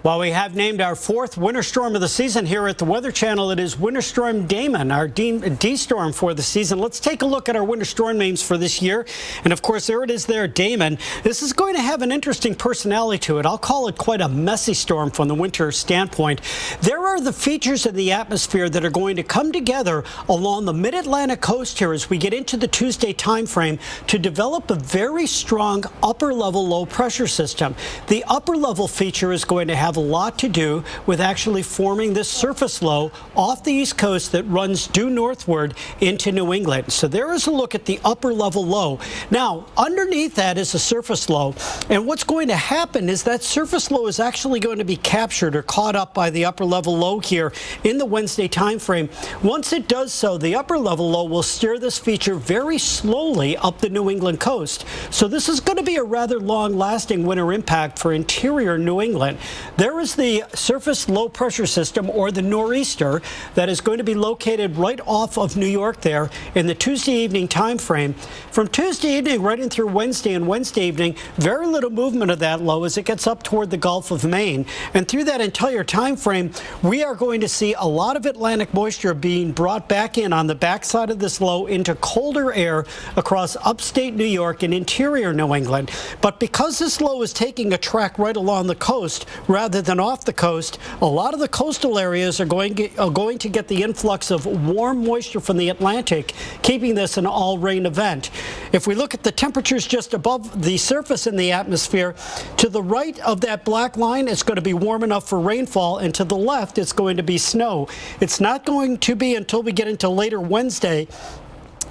Well, we have named our 4th winter storm of the season here at the Weather Channel. It is Winter Storm Damon, our D-storm for the season. Let's take a look at our winter storm names for this year. And of course, there it is there, Damon. This is going to have an interesting personality to it. I'll call it quite a messy storm from the winter standpoint. There are the features in the atmosphere that are going to come together along the mid-Atlantic coast here as we get into the Tuesday time frame to develop a very strong upper-level low pressure system. The upper-level feature is going to have a lot to do with actually forming this surface low off the East Coast that runs due northward into New England. So there is a look at the upper level low. Now, underneath that is a surface low. And what's going to happen is that surface low is actually going to be captured or caught up by the upper level low here in the Wednesday time frame. Once it does so, the upper level low will steer this feature very slowly up the New England coast. So this is going to be a rather long-lasting winter impact for interior New England. There is the surface low pressure system, or the nor'easter, that is going to be located right off of New York there in the Tuesday evening time frame. From Tuesday evening right in through Wednesday and Wednesday evening, very little movement of that low as it gets up toward the Gulf of Maine. And through that entire time frame, we are going to see a lot of Atlantic moisture being brought back in on the backside of this low into colder air across upstate New York and interior New England. But because this low is taking a track right along the coast rather than off the coast, a lot of the coastal areas are going to get the influx of warm moisture from the Atlantic, keeping this an all-rain event. If we look at the temperatures just above the surface in the atmosphere, to the right of that black line, it's going to be warm enough for rainfall, and to the left, it's going to be snow. It's not going to be until we get into later Wednesday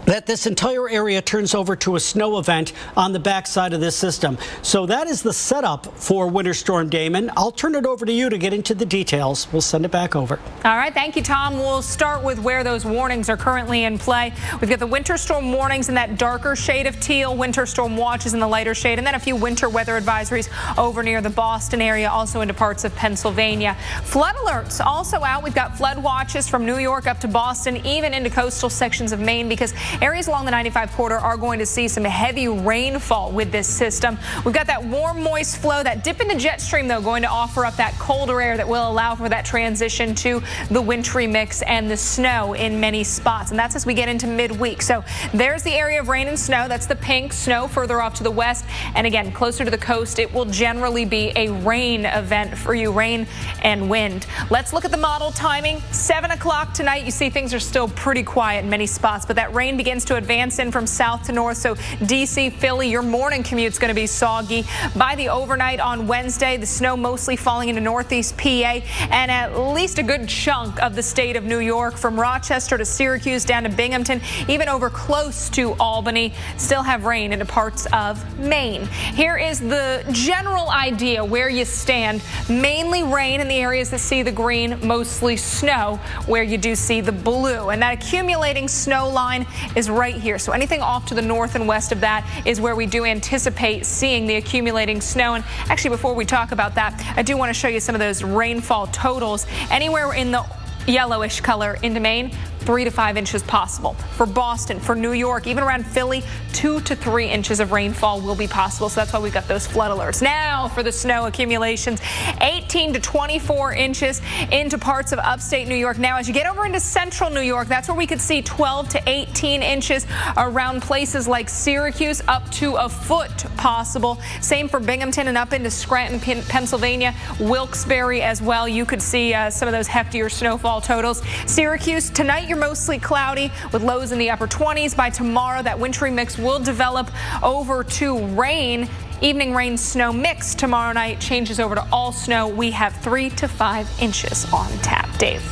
that this entire area turns over to a snow event on the backside of this system. So that is the setup for Winter Storm Damon. I'll turn it over to you to get into the details. We'll send it back over. All right, thank you, Tom. We'll start with where those warnings are currently in play. We've got the winter storm warnings in that darker shade of teal, winter storm watches in the lighter shade, and then a few winter weather advisories over near the Boston area, also into parts of Pennsylvania. Flood alerts also out. We've got flood watches from New York up to Boston, even into coastal sections of Maine, because areas along the 95 corridor are going to see some heavy rainfall with this system. We've got that warm, moist flow, that dip in the jet stream, though, going to offer up that colder air that will allow for that transition to the wintry mix and the snow in many spots. And that's as we get into midweek. So there's the area of rain and snow. That's the pink snow further off to the west. And again, closer to the coast, it will generally be a rain event for you, rain and wind. Let's look at the model timing. 7 o'clock tonight. You see things are still pretty quiet in many spots, but that rain begins to advance in from south to north. So D.C., Philly, your morning commute's going to be soggy. By the overnight on Wednesday, the snow mostly falling into northeast PA and at least a good chunk of the state of New York, from Rochester to Syracuse down to Binghamton, even over close to Albany. Still have rain into parts of Maine. Here is the general idea where you stand. Mainly rain in the areas that see the green, mostly snow where you do see the blue. And that accumulating snow line is right here. So anything off to the north and west of that is where we do anticipate seeing the accumulating snow. And actually, before we talk about that, I do want to show you some of those rainfall totals. Anywhere in the yellowish color into Maine, 3 to 5 inches possible. For Boston, for New York, even around Philly, 2 to 3 inches of rainfall will be possible. So that's why we got those flood alerts. Now for the snow accumulations, 18 to 24 inches into parts of upstate New York. Now, as you get over into central New York, that's where we could see 12 to 18 inches around places like Syracuse, up to a foot possible. Same for Binghamton and up into Scranton, Pennsylvania, Wilkes-Barre as well. You could see some of those heftier snowfall totals. Syracuse, tonight you're mostly cloudy with lows in the upper 20s. By tomorrow, that wintry mix will develop over to rain. Evening rain snow mix tomorrow night changes over to all snow. We have 3 to 5 inches on tap. Dave.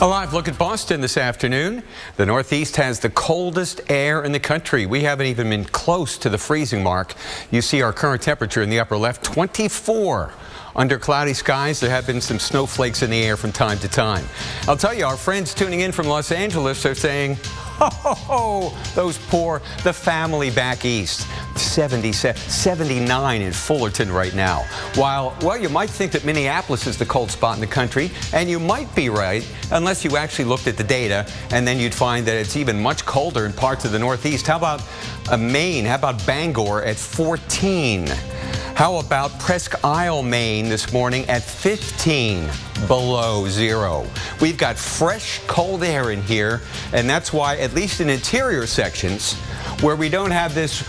A live look at Boston this afternoon. The Northeast has the coldest air in the country. We haven't even been close to the freezing mark. You see our current temperature in the upper left, 24. Under cloudy skies, there have been some snowflakes in the air from time to time. I'll tell you, our friends tuning in from Los Angeles are saying, oh, the family back east. 79 in Fullerton right now. Well, you might think that Minneapolis is the cold spot in the country, and you might be right, unless you actually looked at the data, and then you'd find that it's even much colder in parts of the Northeast. How about Maine? How about Bangor at 14? How about Presque Isle, Maine this morning at 15 below zero? We've got fresh, cold air in here, and that's why, at least in interior sections, where we don't have this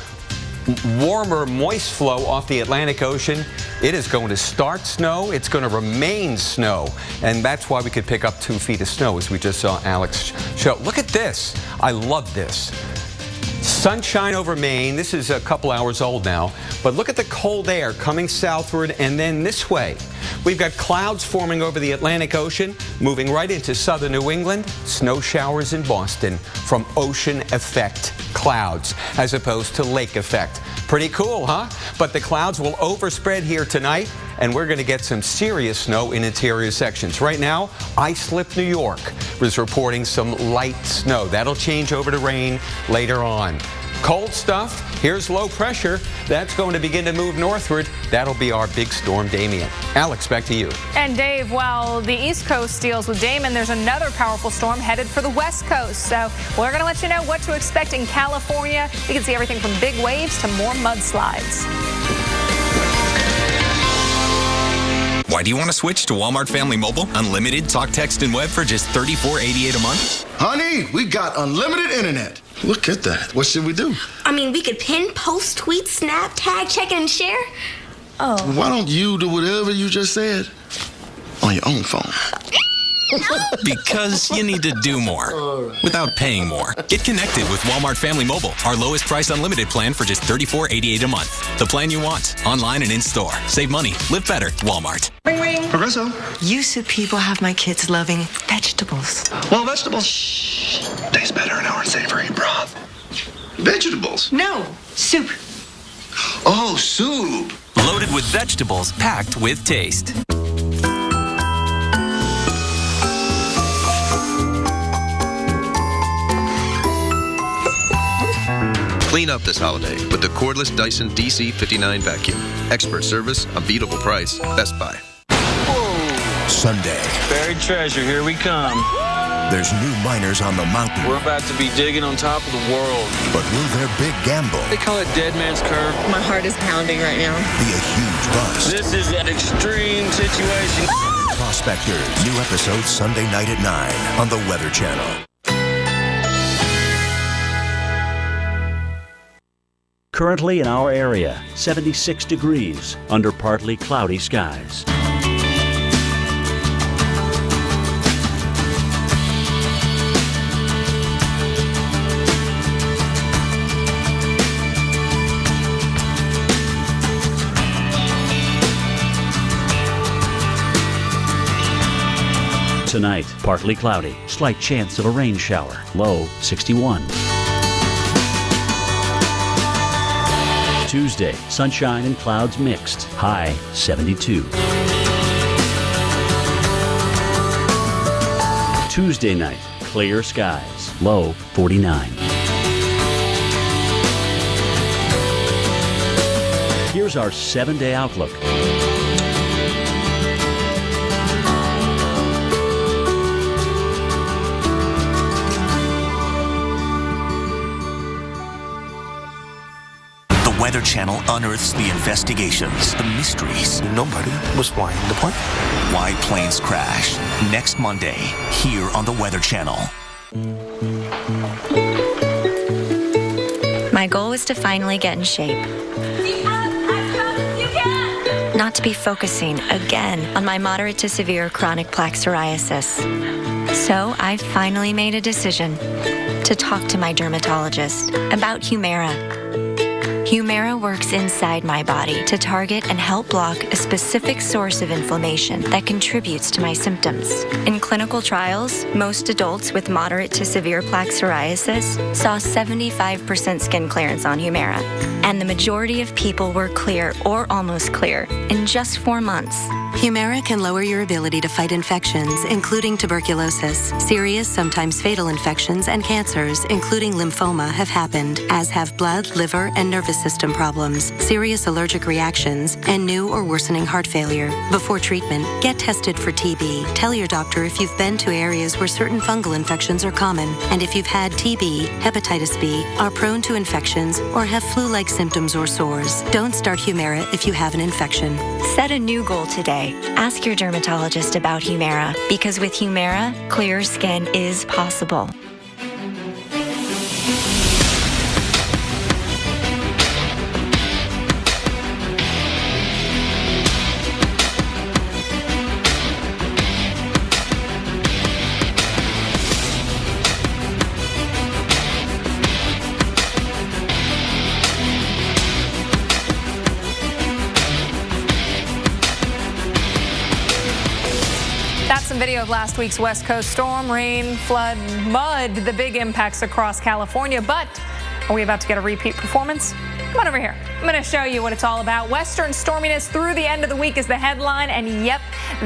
warmer, moist flow off the Atlantic Ocean, it is going to start snow. It's going to remain snow. And that's why we could pick up 2 feet of snow, as we just saw Alex show. Look at this. I love this. Sunshine over Maine. This is a couple hours old now, but look at the cold air coming southward and then this way. We've got clouds forming over the Atlantic Ocean, moving right into southern New England. Snow showers in Boston from ocean effect clouds as opposed to lake effect. Pretty cool, huh? But the clouds will overspread here tonight, and we're going to get some serious snow in interior sections. Right now, Islip, New York is reporting some light snow. That'll change over to rain later on. Cold stuff, here's low pressure. That's going to begin to move northward. That'll be our big storm, Damien. Alex, back to you. And Dave, while the East Coast deals with Damien, there's another powerful storm headed for the West Coast. So we're going to let you know what to expect in California. You can see everything from big waves to more mudslides. Why do you want to switch to Walmart Family Mobile? Unlimited talk, text, and web for just $34.88 a month? Honey, we got unlimited internet. Look at that. What should we do? I mean, we could pin, post, tweet, snap, tag, check, and share. Oh. Why don't you do whatever you just said on your own phone? Because you need to do more without paying more. Get connected with Walmart Family Mobile, our lowest price unlimited plan for just $34.88 a month. The plan you want, online and in store. Save money, live better, Walmart. Ring, ring. Progresso. Used to people have my kids loving vegetables. Well, vegetables taste better in our savory broth. Vegetables? No, soup. Oh, soup. Loaded with vegetables, packed with taste. Clean up this holiday with the cordless Dyson DC59 vacuum. Expert service, unbeatable price, Best Buy. Sunday. Buried treasure, here we come. There's new miners on the mountain. We're about to be digging on top of the world. But will their big gamble They call it Dead Man's Curve. My heart is pounding right now. be a huge bust? This is an extreme situation. Prospectors. New episode Sunday night at 9 on the Weather Channel. Currently in our area, 76 degrees under partly cloudy skies. Tonight, partly cloudy, slight chance of a rain shower, low 61. Tuesday, sunshine and clouds mixed, high 72. Tuesday night, clear skies, low 49. Here's our 7-day outlook. Weather Channel unearths the investigations, the mysteries. Nobody was flying the plane. Why planes crash. Next Monday, here on the Weather Channel. My goal was to finally get in shape. Not to be focusing again on my moderate to severe chronic plaque psoriasis. So I finally made a decision to talk to my dermatologist about Humira. Humira works inside my body to target and help block a specific source of inflammation that contributes to my symptoms. In clinical trials, most adults with moderate to severe plaque psoriasis saw 75% skin clearance on Humira, and the majority of people were clear or almost clear in just 4 months. Humira can lower your ability to fight infections, including tuberculosis. Serious, sometimes fatal infections and cancers, including lymphoma, have happened, as have blood, liver, and nervous system problems, serious allergic reactions, and new or worsening heart failure. Before treatment, get tested for TB. Tell your doctor if you've been to areas where certain fungal infections are common, and if you've had TB, hepatitis B, are prone to infections, or have flu-like symptoms or sores. Don't start Humira if you have an infection. Set a new goal today. Ask your dermatologist about Humira, because with Humira, clear skin is possible. That's some video of last week's West Coast storm, rain, flood, mud, the big impacts across California. But are we about to get a repeat performance? Come on over here. I'm going to show you what it's all about. Western storminess through the end of the week is the headline, and yep,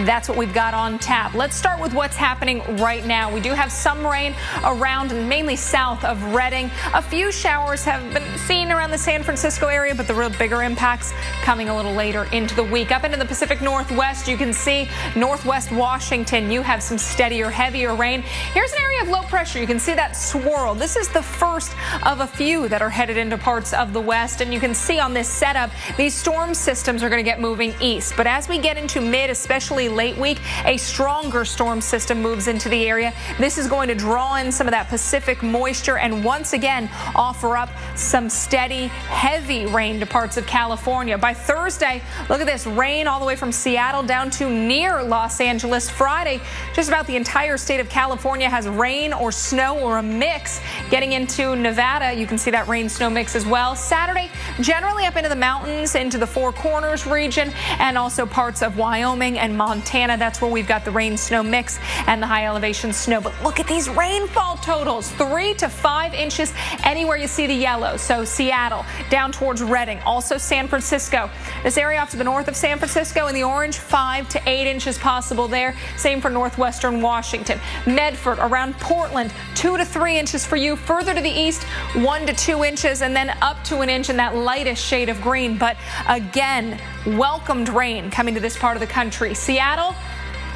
that's what we've got on tap. Let's start with what's happening right now. We do have some rain around and mainly south of Redding. A few showers have been seen around the San Francisco area, but the real bigger impacts coming a little later into the week. Up into the Pacific Northwest, you can see northwest Washington, you have some steadier, heavier rain. Here's an area of low pressure. You can see that swirl. This is the first of a few that are headed into parts of the west, and you can see on this setup, these storm systems are going to get moving east. But as we get into mid, especially late week, a stronger storm system moves into the area. This is going to draw in some of that Pacific moisture and once again offer up some steady, heavy rain to parts of California. By Thursday, look at this, rain all the way from Seattle down to near Los Angeles. Friday, just about the entire state of California has rain or snow or a mix. Getting into Nevada, you can see that rain-snow mix as well. Saturday, generally up into the mountains, into the Four Corners region, and also parts of Wyoming and Montana. That's where we've got the rain-snow mix and the high elevation snow. But look at these rainfall totals, 3 to 5 inches anywhere you see the yellow. So Seattle, down towards Redding, also San Francisco. This area off to the north of San Francisco in the orange, 5 to 8 inches possible there. Same for northwestern Washington. Medford, around Portland, 2 to 3 inches for you. Further to the east, 1 to 2 inches, and then up to an inch in that lightest shade of green. But again, welcomed rain coming to this part of the country. Seattle,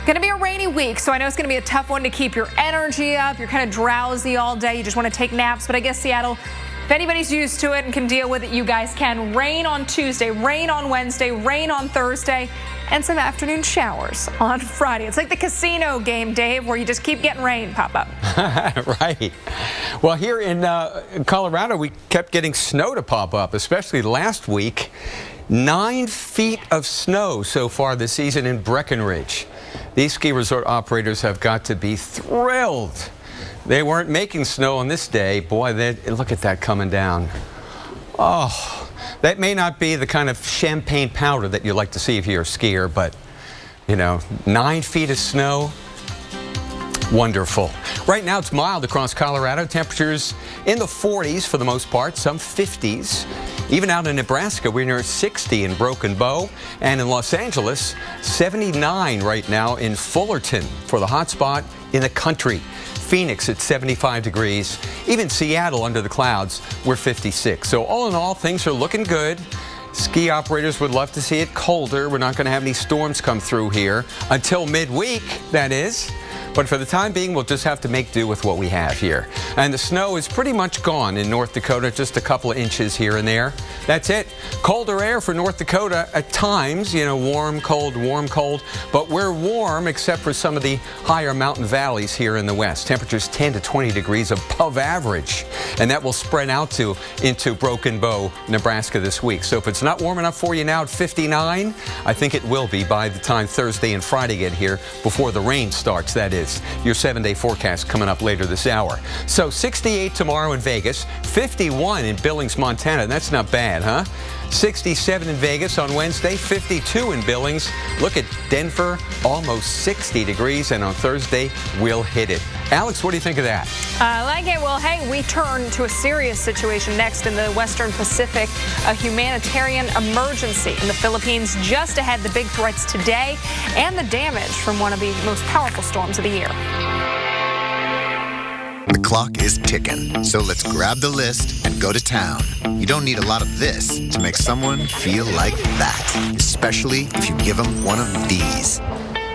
going to be a rainy week, so I know it's going to be a tough one to keep your energy up. You're kind of drowsy all day. You just want to take naps. But I guess Seattle, if anybody's used to it and can deal with it, you guys can. Rain on Tuesday, rain on Wednesday, rain on Thursday, and some afternoon showers on Friday. It's like the casino game, Dave, where you just keep getting rain pop up. Right. Well, here in Colorado, we kept getting snow to pop up, especially last week. 9 feet of snow so far this season in Breckenridge. These ski resort operators have got to be thrilled. They weren't making snow on this day. Boy, look at that coming down. Oh, that may not be the kind of champagne powder that you like to see if you're a skier, but, you know, 9 feet of snow. Wonderful. Right now it's mild across Colorado. Temperatures in the 40s for the most part, some 50s. Even out in Nebraska, we're near 60 in Broken Bow. And in Los Angeles, 79 right now in Fullerton for the hot spot in the country. Phoenix at 75 degrees. Even Seattle under the clouds, we're 56. So all in all, things are looking good. Ski operators would love to see it colder. We're not going to have any storms come through here until midweek, that is. But for the time being, we'll just have to make do with what we have here. And the snow is pretty much gone in North Dakota, just a couple of inches here and there. That's it. Colder air for North Dakota at times, warm, cold, but we're warm except for some of the higher mountain valleys here in the west. Temperatures 10 to 20 degrees above average, and that will spread out into Broken Bow, Nebraska this week. So if it's not warm enough for you now at 59, I think it will be by the time Thursday and Friday get here, before the rain starts, that is. Your 7-day forecast coming up later this hour. So 68 tomorrow in Vegas, 51 in Billings, Montana. That's not bad, huh? 67 in Vegas on Wednesday, 52 in Billings. Look at Denver, almost 60 degrees, and on Thursday, we'll hit it. Alex, what do you think of that? I like it. Well, hey, we turn to a serious situation next in the Western Pacific, a humanitarian emergency in the Philippines just ahead the big threats today and the damage from one of the most powerful storms of the year. The clock is ticking, so let's grab the list and go to town. You don't need a lot of this to make someone feel like that, especially if you give them one of these.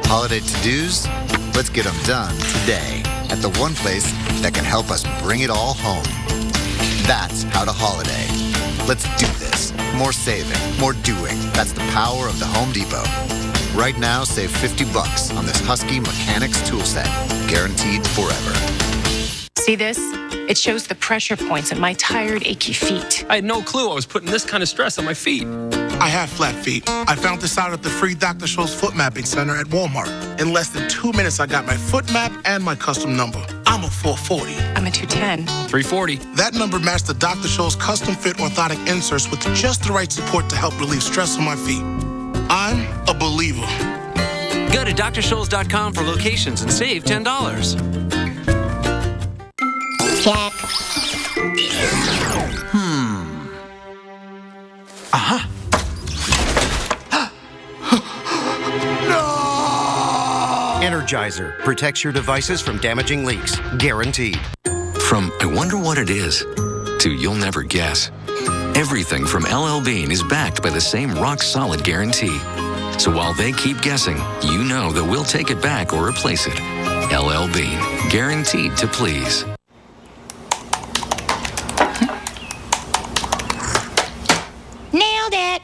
Holiday to-dos? Let's get them done today at the one place that can help us bring it all home. That's How to Holiday. Let's do this. More saving, more doing. That's the power of the Home Depot. Right now, save $50 on this Husky Mechanics tool set. Guaranteed forever. See this? It shows the pressure points at my tired, achy feet. I had no clue I was putting this kind of stress on my feet. I have flat feet. I found this out at the free Dr. Scholl's Foot Mapping Center at Walmart. In less than 2 minutes, I got my foot map and my custom number. I'm a 440. I'm a 210. 340. That number matched the Dr. Scholl's custom fit orthotic inserts with just the right support to help relieve stress on my feet. I'm a believer. Go to drscholl's.com for locations and save $10. Check. Aha. Energizer protects your devices from damaging leaks. Guaranteed. From I wonder what it is to you'll never guess. Everything from LL Bean is backed by the same rock-solid guarantee. So while they keep guessing, you know that we'll take it back or replace it. LL Bean, guaranteed to please. Nailed it.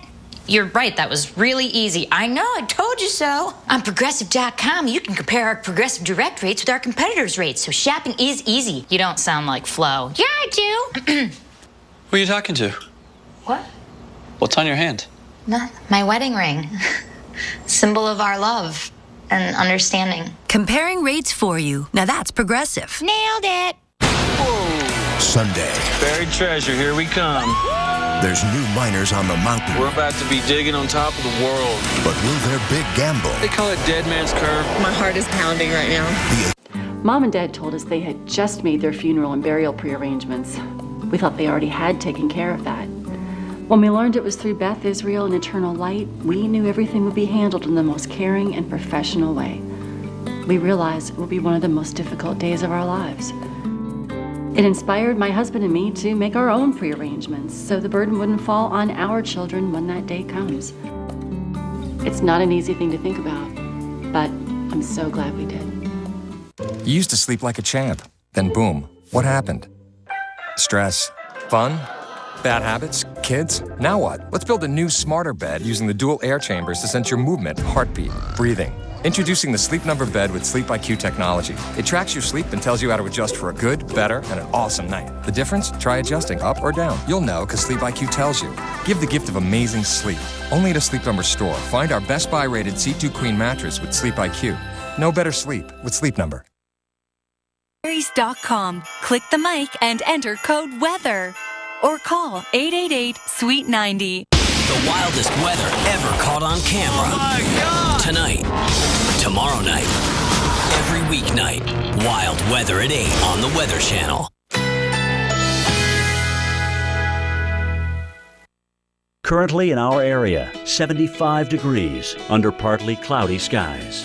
You're right, that was really easy. I know, I told you so. On Progressive.com, you can compare our Progressive Direct rates with our competitors' rates, so shopping is easy. You don't sound like Flo. Yeah, I do. Who are you talking to? What? What's on your hand? My wedding ring. Symbol of our love and understanding. Comparing rates for you. Now that's Progressive. Nailed it. Sunday. Buried treasure, here we come. There's new miners on the mountain. We're about to be digging on top of the world. But will their big gamble? They call it Dead Man's Curve. My heart is pounding right now. Mom and Dad told us they had just made their funeral and burial prearrangements. We thought they already had taken care of that. When we learned it was through Beth Israel and Eternal Light, we knew everything would be handled in the most caring and professional way. We realized it would be one of the most difficult days of our lives. It inspired my husband and me to make our own prearrangements so the burden wouldn't fall on our children when that day comes. It's not an easy thing to think about, but I'm so glad we did. You used to sleep like a champ. Then boom, what happened? Stress. Fun? Bad habits? Kids? Now what? Let's build a new, smarter bed using the dual air chambers to sense your movement, heartbeat, breathing. Introducing the Sleep Number bed with Sleep IQ technology. It tracks your sleep and tells you how to adjust for a good, better, and an awesome night. The difference? Try adjusting up or down. You'll know because Sleep IQ tells you. Give the gift of amazing sleep. Only at a Sleep Number store. Find our Best Buy rated C2 Queen mattress with Sleep IQ. No better sleep with Sleep Number. Berries.com. Click the mic and enter code WEATHER. Or call 888-SWEET-90. The wildest weather ever caught on camera. Oh my God! Tonight, tomorrow night, every weeknight. Wild weather at 8 on the Weather Channel. Currently in our area, 75 degrees under partly cloudy skies.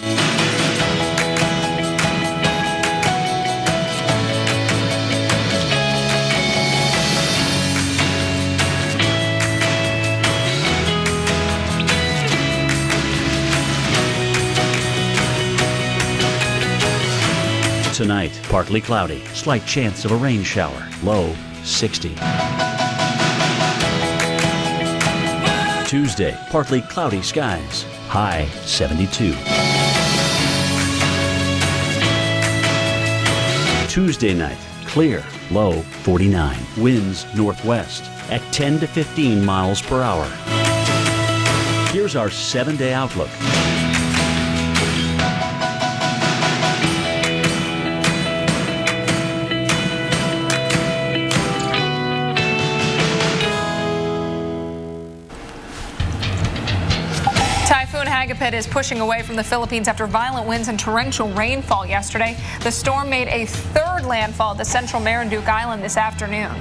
Tonight, partly cloudy, slight chance of a rain shower, low 60. Tuesday, partly cloudy skies, high 72. Tuesday night, clear, low 49. Winds northwest at 10 to 15 miles per hour. Here's our 7-day outlook. Typhoon Hagapit is pushing away from the Philippines after violent winds and torrential rainfall yesterday. The storm made a third landfall at the central Marinduque Island this afternoon.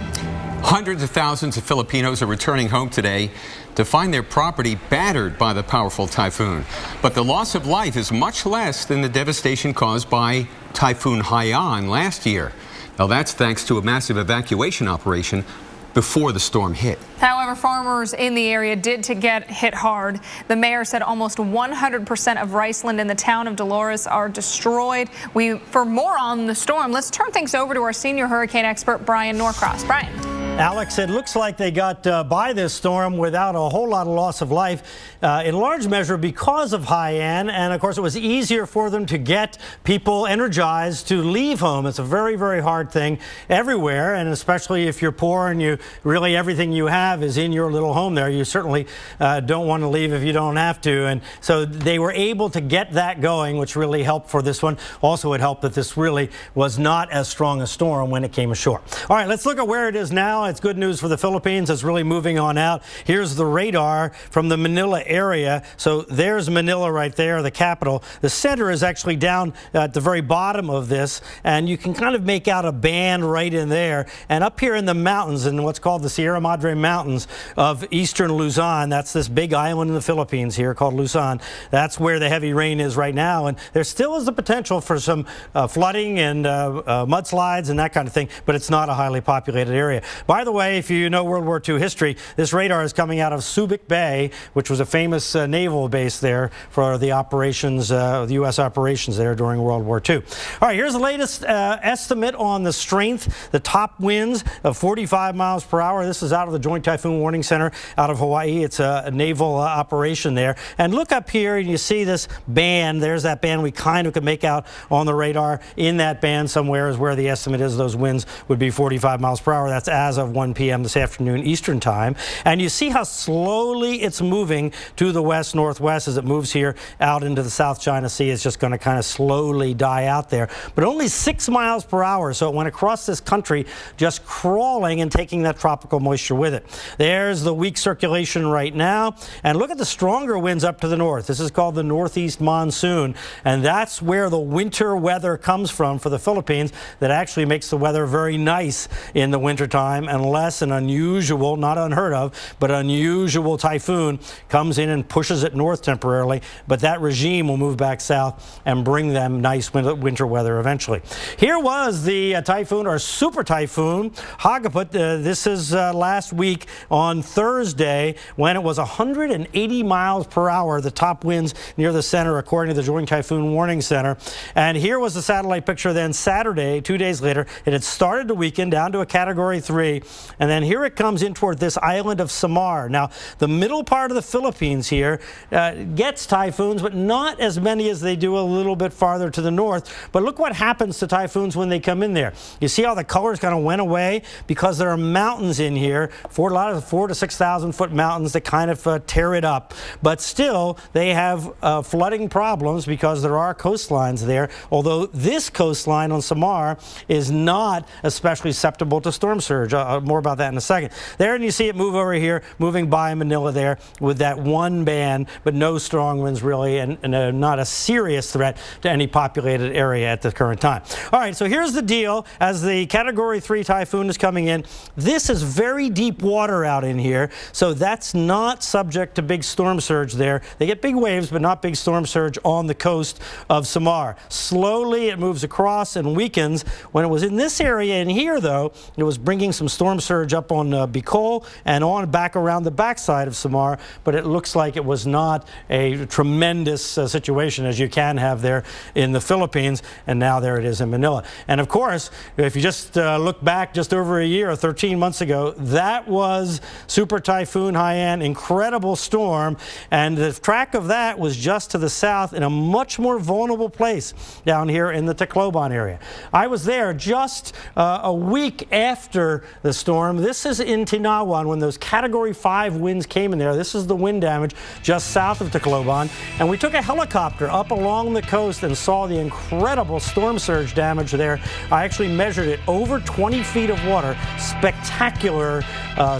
Hundreds of thousands of Filipinos are returning home today to find their property battered by the powerful typhoon. But the loss of life is much less than the devastation caused by Typhoon Haiyan last year. Now that's thanks to a massive evacuation operation before the storm hit. However, farmers in the area did get hit hard. The mayor said almost 100% of riceland in the town of Dolores are destroyed. For more on the storm, let's turn things over to our senior hurricane expert, Brian Norcross. Brian. Alex, it looks like they got by this storm without a whole lot of loss of life, in large measure because of Haiyan. And of course, it was easier for them to get people energized to leave home. It's a very, very hard thing everywhere. And especially if you're poor and you really everything you have is in your little home there, you certainly don't want to leave if you don't have to. And so they were able to get that going, which really helped for this one. Also, it helped that this really was not as strong a storm when it came ashore. All right, let's look at where it is now. It's good news for the Philippines. It's really moving on out. Here's the radar from the Manila area. So there's Manila right there, the capital. The center is actually down at the very bottom of this, and you can kind of make out a band right in there. And up here in the mountains, in what's called the Sierra Madre Mountains of eastern Luzon, that's this big island in the Philippines here called Luzon. That's where the heavy rain is right now. And there still is the potential for some flooding and mudslides and that kind of thing, but it's not a highly populated area. By the way, if you know World War II history, this radar is coming out of Subic Bay, which was a famous naval base there for the operations, the U.S. operations there during World War II. All right, here's the latest estimate on the strength. The top winds of 45 miles per hour. This is out of the Joint Typhoon Warning Center out of Hawaii. It's a naval operation there. And look up here and you see this band. There's that band we kind of could make out on the radar. In that band somewhere is where the estimate is. Those winds would be 45 miles per hour. That's as of 1 p.m. this afternoon Eastern time. And you see how slowly it's moving to the west-northwest as it moves here out into the South China Sea. It's just going to kind of slowly die out there. But only 6 miles per hour, so it went across this country just crawling and taking that tropical moisture with it. There's the weak circulation right now. And look at the stronger winds up to the north. This is called the northeast monsoon. And that's where the winter weather comes from for the Philippines. That actually makes the weather very nice in the wintertime, unless an unusual, not unheard of, but unusual typhoon comes in and pushes it north temporarily. But that regime will move back south and bring them nice winter weather eventually. Here was the typhoon, or super typhoon, Hagapit. This is last week on Thursday when it was 180 miles per hour, the top winds near the center, according to the Joint Typhoon Warning Center. And here was the satellite picture then Saturday, 2 days later. It had started to weaken down to a Category 3. And then here it comes in toward this island of Samar. Now, the middle part of the Philippines here gets typhoons, but not as many as they do a little bit farther to the north. But look what happens to typhoons when they come in there. You see how the colors kind of went away? Because there are mountains in here, a lot of 4,000 to 6,000 foot mountains that kind of tear it up. But still, they have flooding problems because there are coastlines there, although this coastline on Samar is not especially susceptible to storm surge. More about that in a second. There, and you see it move over here, moving by Manila there with that one band, but no strong winds really, and not a serious threat to any populated area at the current time. All right, so here's the deal. As the Category 3 typhoon is coming in, this is very deep water out in here, so that's not subject to big storm surge there. They get big waves, but not big storm surge on the coast of Samar. Slowly it moves across and weakens. When it was in this area in here, though, it was bringing some storm surge up on Bicol and on back around the backside of Samar, but it looks like it was not a tremendous situation as you can have there in the Philippines, and now there it is in Manila. And of course, if you just look back just over a year, 13 months ago, that was Super Typhoon Haiyan, incredible storm, and the track of that was just to the south in a much more vulnerable place down here in the Tacloban area. I was there just a week after the storm. This is in Tinawan when those Category 5 winds came in there. This is the wind damage just south of Tacloban, and we took a helicopter up along the coast and saw the incredible storm surge damage there. I actually measured it, over 20 feet of water. Spectacular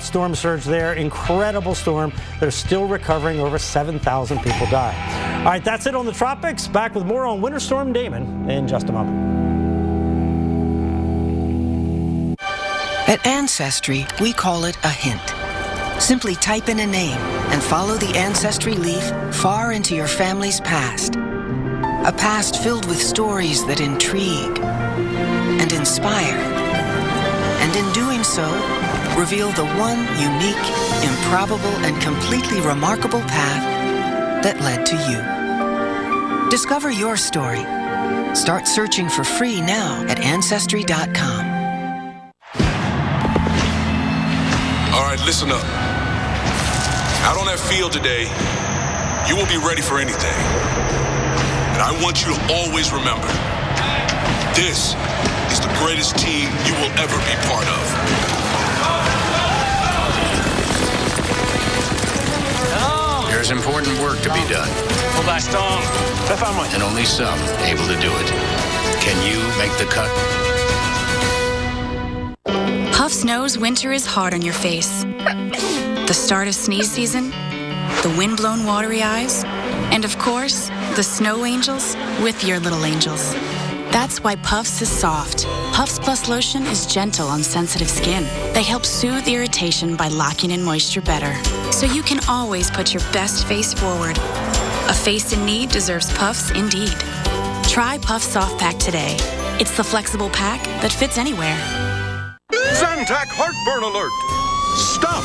storm surge there, incredible storm. They're still recovering. Over 7,000 people died. All right, that's it on the tropics. Back with more on Winter Storm Damon in just a moment. At Ancestry, we call it a hint. Simply type in a name and follow the Ancestry leaf far into your family's past. A past filled with stories that intrigue and inspire. And in doing so, reveal the one unique, improbable, and completely remarkable path that led to you. Discover your story. Start searching for free now at Ancestry.com. All right, listen up. Out on that field today, you will be ready for anything. And I want you to always remember, this is the greatest team you will ever be part of. There's important work to be done. And only some able to do it. Can you make the cut? Puffs knows winter is hard on your face. The start of sneeze season, the wind-blown watery eyes, and of course, the snow angels with your little angels. That's why Puffs is soft. Puffs Plus Lotion is gentle on sensitive skin. They help soothe irritation by locking in moisture better, so you can always put your best face forward. A face in need deserves Puffs indeed. Try Puff Soft Pack today. It's the flexible pack that fits anywhere. Zantac heartburn alert! Stop!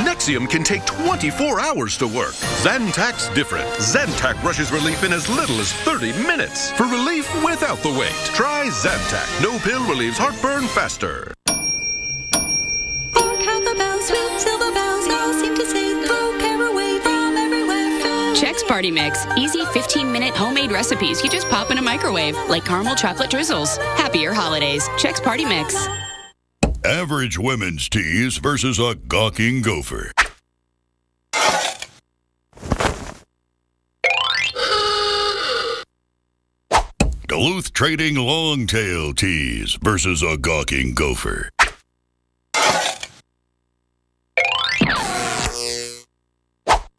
Nexium can take 24 hours to work. Zantac's different. Zantac rushes relief in as little as 30 minutes. For relief without the wait, try Zantac. No pill relieves heartburn faster. Chex Party Mix. Easy 15-minute homemade recipes you just pop in a microwave, like caramel chocolate drizzles. Happier holidays. Chex Party Mix. Average women's tees versus a gawking gopher. Duluth Trading Longtail Tees versus a gawking gopher.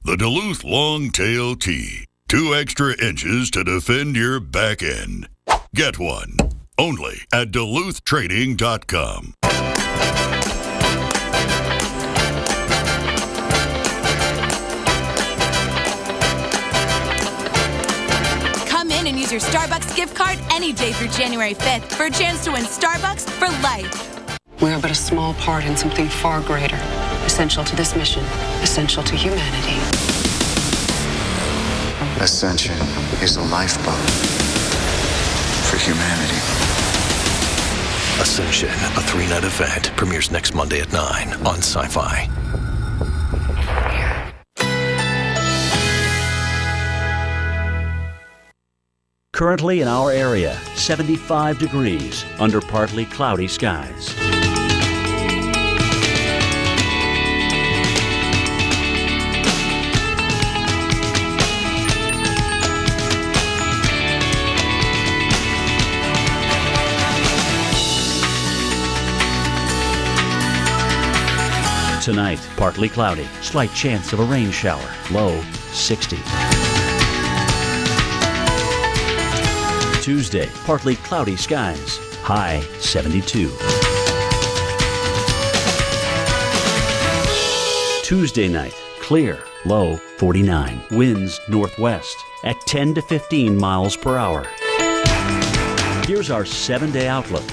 The Duluth Longtail Tee. 2 extra inches to defend your back end. Get one. Only at DuluthTrading.com. Come in and use your Starbucks gift card any day through January 5th for a chance to win Starbucks for life. We are but a small part in something far greater, essential to this mission, essential to humanity. Ascension is the lifeboat for humanity. Ascension, a 3-night event, premieres next Monday at 9 on Sci-Fi. Currently in our area, 75 degrees under partly cloudy skies. Tonight, partly cloudy, slight chance of a rain shower, low 60. Tuesday, partly cloudy skies, high 72. Tuesday night, clear, low 49. Winds northwest at 10 to 15 miles per hour. Here's our 7-day outlook.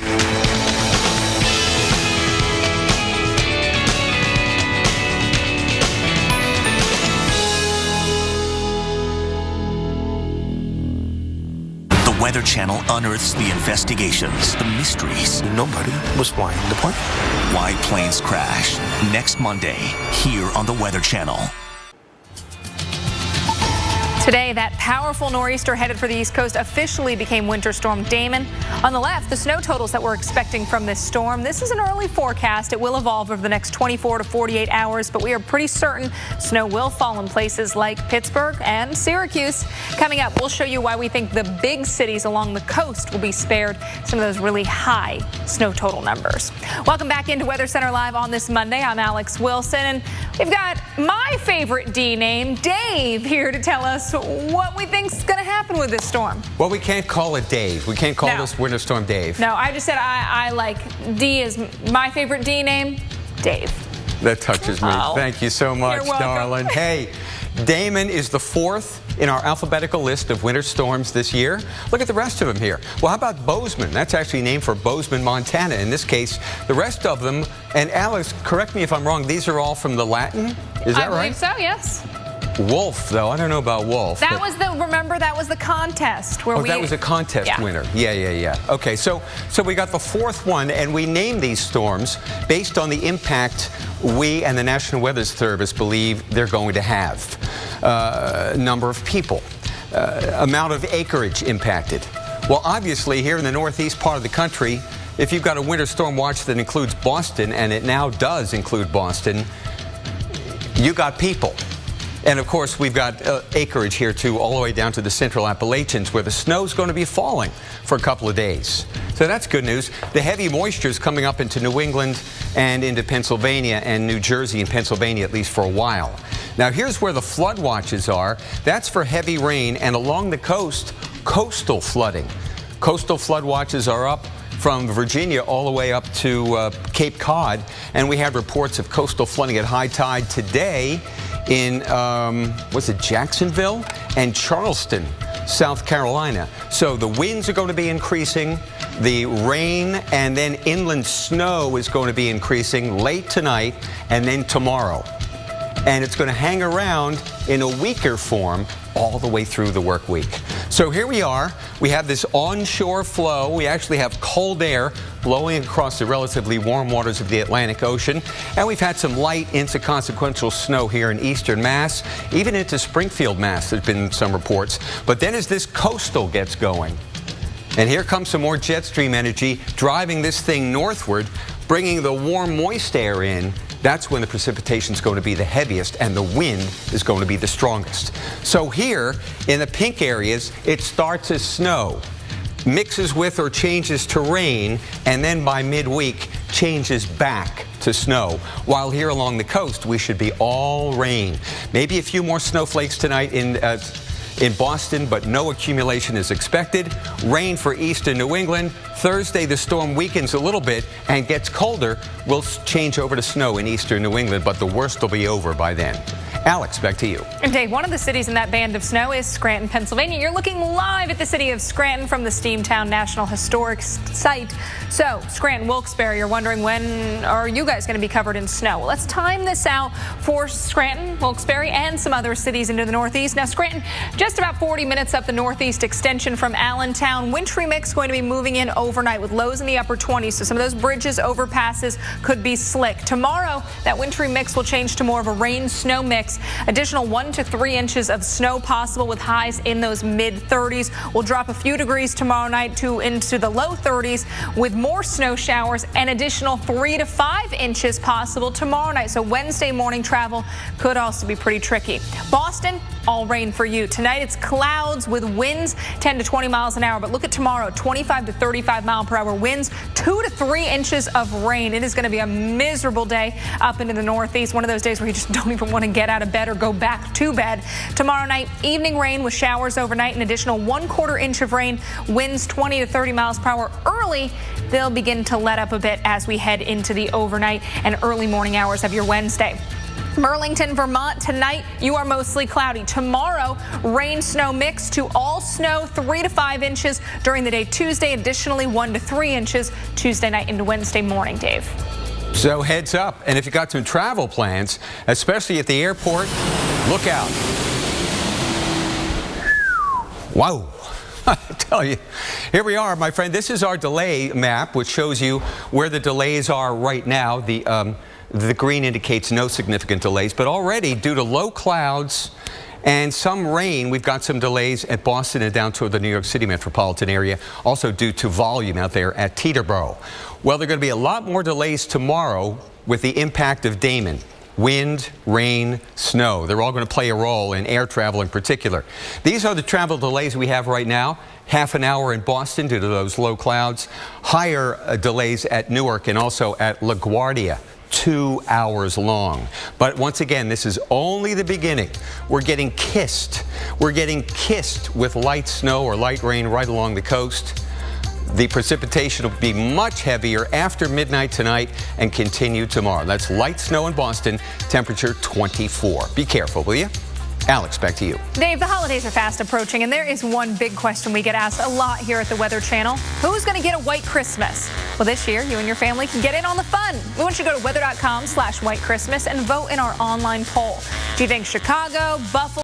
Weather Channel unearths the investigations, the mysteries. Nobody was flying the plane. Why planes crash. Next Monday, here on the Weather Channel. Today, that powerful nor'easter headed for the East Coast officially became Winter Storm Damon. On the left, the snow totals that we're expecting from this storm. This is an early forecast. It will evolve over the next 24 to 48 hours, but we are pretty certain snow will fall in places like Pittsburgh and Syracuse. Coming up, we'll show you why we think the big cities along the coast will be spared some of those really high snow total numbers. Welcome back into Weather Center Live on this Monday. I'm Alex Wilson, and we've got my favorite D name, Dave, here to tell us what we think's going to happen with this storm. Well, we can't call it Dave. We can't call this Winter Storm Dave. No, I just said I like D is my favorite D name, Dave. That touches me. Oh. Thank you so much, darling. Hey, Damon is the fourth in our alphabetical list of winter storms this year. Look at the rest of them here. Well, how about Bozeman? That's actually named for Bozeman, Montana. In this case, the rest of them, and Alex, correct me if I'm wrong, these are all from the Latin? Is that right? I believe so, yes. Wolf, though. I don't know about Wolf. That was remember, that was the contest where that was a contest winner. Yeah. Okay, so we got the fourth one, and we named these storms based on the impact we and the National Weather Service believe they're going to have. Number of people, amount of acreage impacted. Well, obviously, here in the northeast part of the country, if you've got a winter storm watch that includes Boston, and it now does include Boston, you got people. And of course, we've got acreage here too, all the way down to the central Appalachians, where the snow's going to be falling for a couple of days. So that's good news. The heavy moisture is coming up into New England and into Pennsylvania and New Jersey and Pennsylvania, at least for a while. Now, here's where the flood watches are. That's for heavy rain, and along the coast, coastal flooding. Coastal flood watches are up from Virginia all the way up to Cape Cod, and we have reports of coastal flooding at high tide today in, Jacksonville and Charleston, South Carolina. So the winds are going to be increasing, the rain and then inland snow is going to be increasing late tonight and then tomorrow. And it's going to hang around in a weaker form all the way through the work week. So here we are. We have this onshore flow. We actually have cold air blowing across the relatively warm waters of the Atlantic Ocean. And we've had some light, inconsequential snow here in eastern Mass, even into Springfield, Mass. There's been some reports. But then as this coastal gets going, and here comes some more jet stream energy driving this thing northward, bringing the warm, moist air in, that's when the precipitation is going to be the heaviest and the wind is going to be the strongest. So here in the pink areas, it starts as snow, mixes with or changes to rain, and then by midweek changes back to snow. While here along the coast, we should be all rain. Maybe a few more snowflakes tonight in Boston, but no accumulation is expected. Rain for eastern New England. Thursday, the storm weakens a little bit and gets colder. We'll change over to snow in eastern New England, but the worst will be over by then. Alex, back to you. And Dave, one of the cities in that band of snow is Scranton, Pennsylvania. You're looking live at the city of Scranton from the Steamtown National Historic Site. So, Scranton, Wilkes-Barre, you're wondering when are you guys going to be covered in snow? Well, let's time this out for Scranton, Wilkes-Barre, and some other cities into the northeast. Now, Scranton, just about 40 minutes up the northeast extension from Allentown. Wintry mix going to be moving in overnight with lows in the upper 20s, so some of those bridges, overpasses could be slick. Tomorrow, that wintry mix will change to more of a rain-snow mix. Additional 1 to 3 inches of snow possible with highs in those mid-30s. We'll drop a few degrees tomorrow night into the low 30s with more snow showers and additional 3 to 5 inches possible tomorrow night. So Wednesday morning travel could also be pretty tricky. Boston, all rain for you. Tonight it's clouds with winds 10 to 20 miles an hour. But look at tomorrow, 25 to 35 mile per hour winds, 2 to 3 inches of rain. It is going to be a miserable day up into the northeast. One of those days where you just don't even want to get out of bed or go back to bed. Tomorrow night, evening rain with showers overnight, an additional 1/4 inch of rain, winds 20 to 30 miles per hour. Early, they'll begin to let up a bit as we head into the overnight and early morning hours of your Wednesday. Burlington, Vermont, tonight you are mostly cloudy. Tomorrow, rain snow mix to all snow 3 to 5 inches during the day Tuesday. Additionally, 1 to 3 inches Tuesday night into Wednesday morning, Dave. So heads up, and if you got some travel plans, especially at the airport, look out. Wow. I tell you, here we are, my friend. This is our delay map, which shows you where the delays are right now. The green indicates no significant delays, but already due to low clouds and some rain, we've got some delays at Boston and down toward the New York City metropolitan area, also due to volume out there at Teterboro. Well, there are going to be a lot more delays tomorrow with the impact of Damon. Wind, rain, snow. They're all going to play a role in air travel in particular. These are the travel delays we have right now. Half an hour in Boston due to those low clouds. Higher delays at Newark and also at LaGuardia. 2 hours long. But once again, this is only the beginning. We're getting kissed. We're getting kissed with light snow or light rain right along the coast. The precipitation will be much heavier after midnight tonight and continue tomorrow. That's light snow in Boston, temperature 24. Be careful, will you? Alex, back to you. Dave, the holidays are fast approaching, and there is one big question we get asked a lot here at the Weather Channel. Who's going to get a white Christmas? Well, this year, you and your family can get in on the fun. We want you to go to weather.com/white Christmas and vote in our online poll. Do you think Chicago, Buffalo,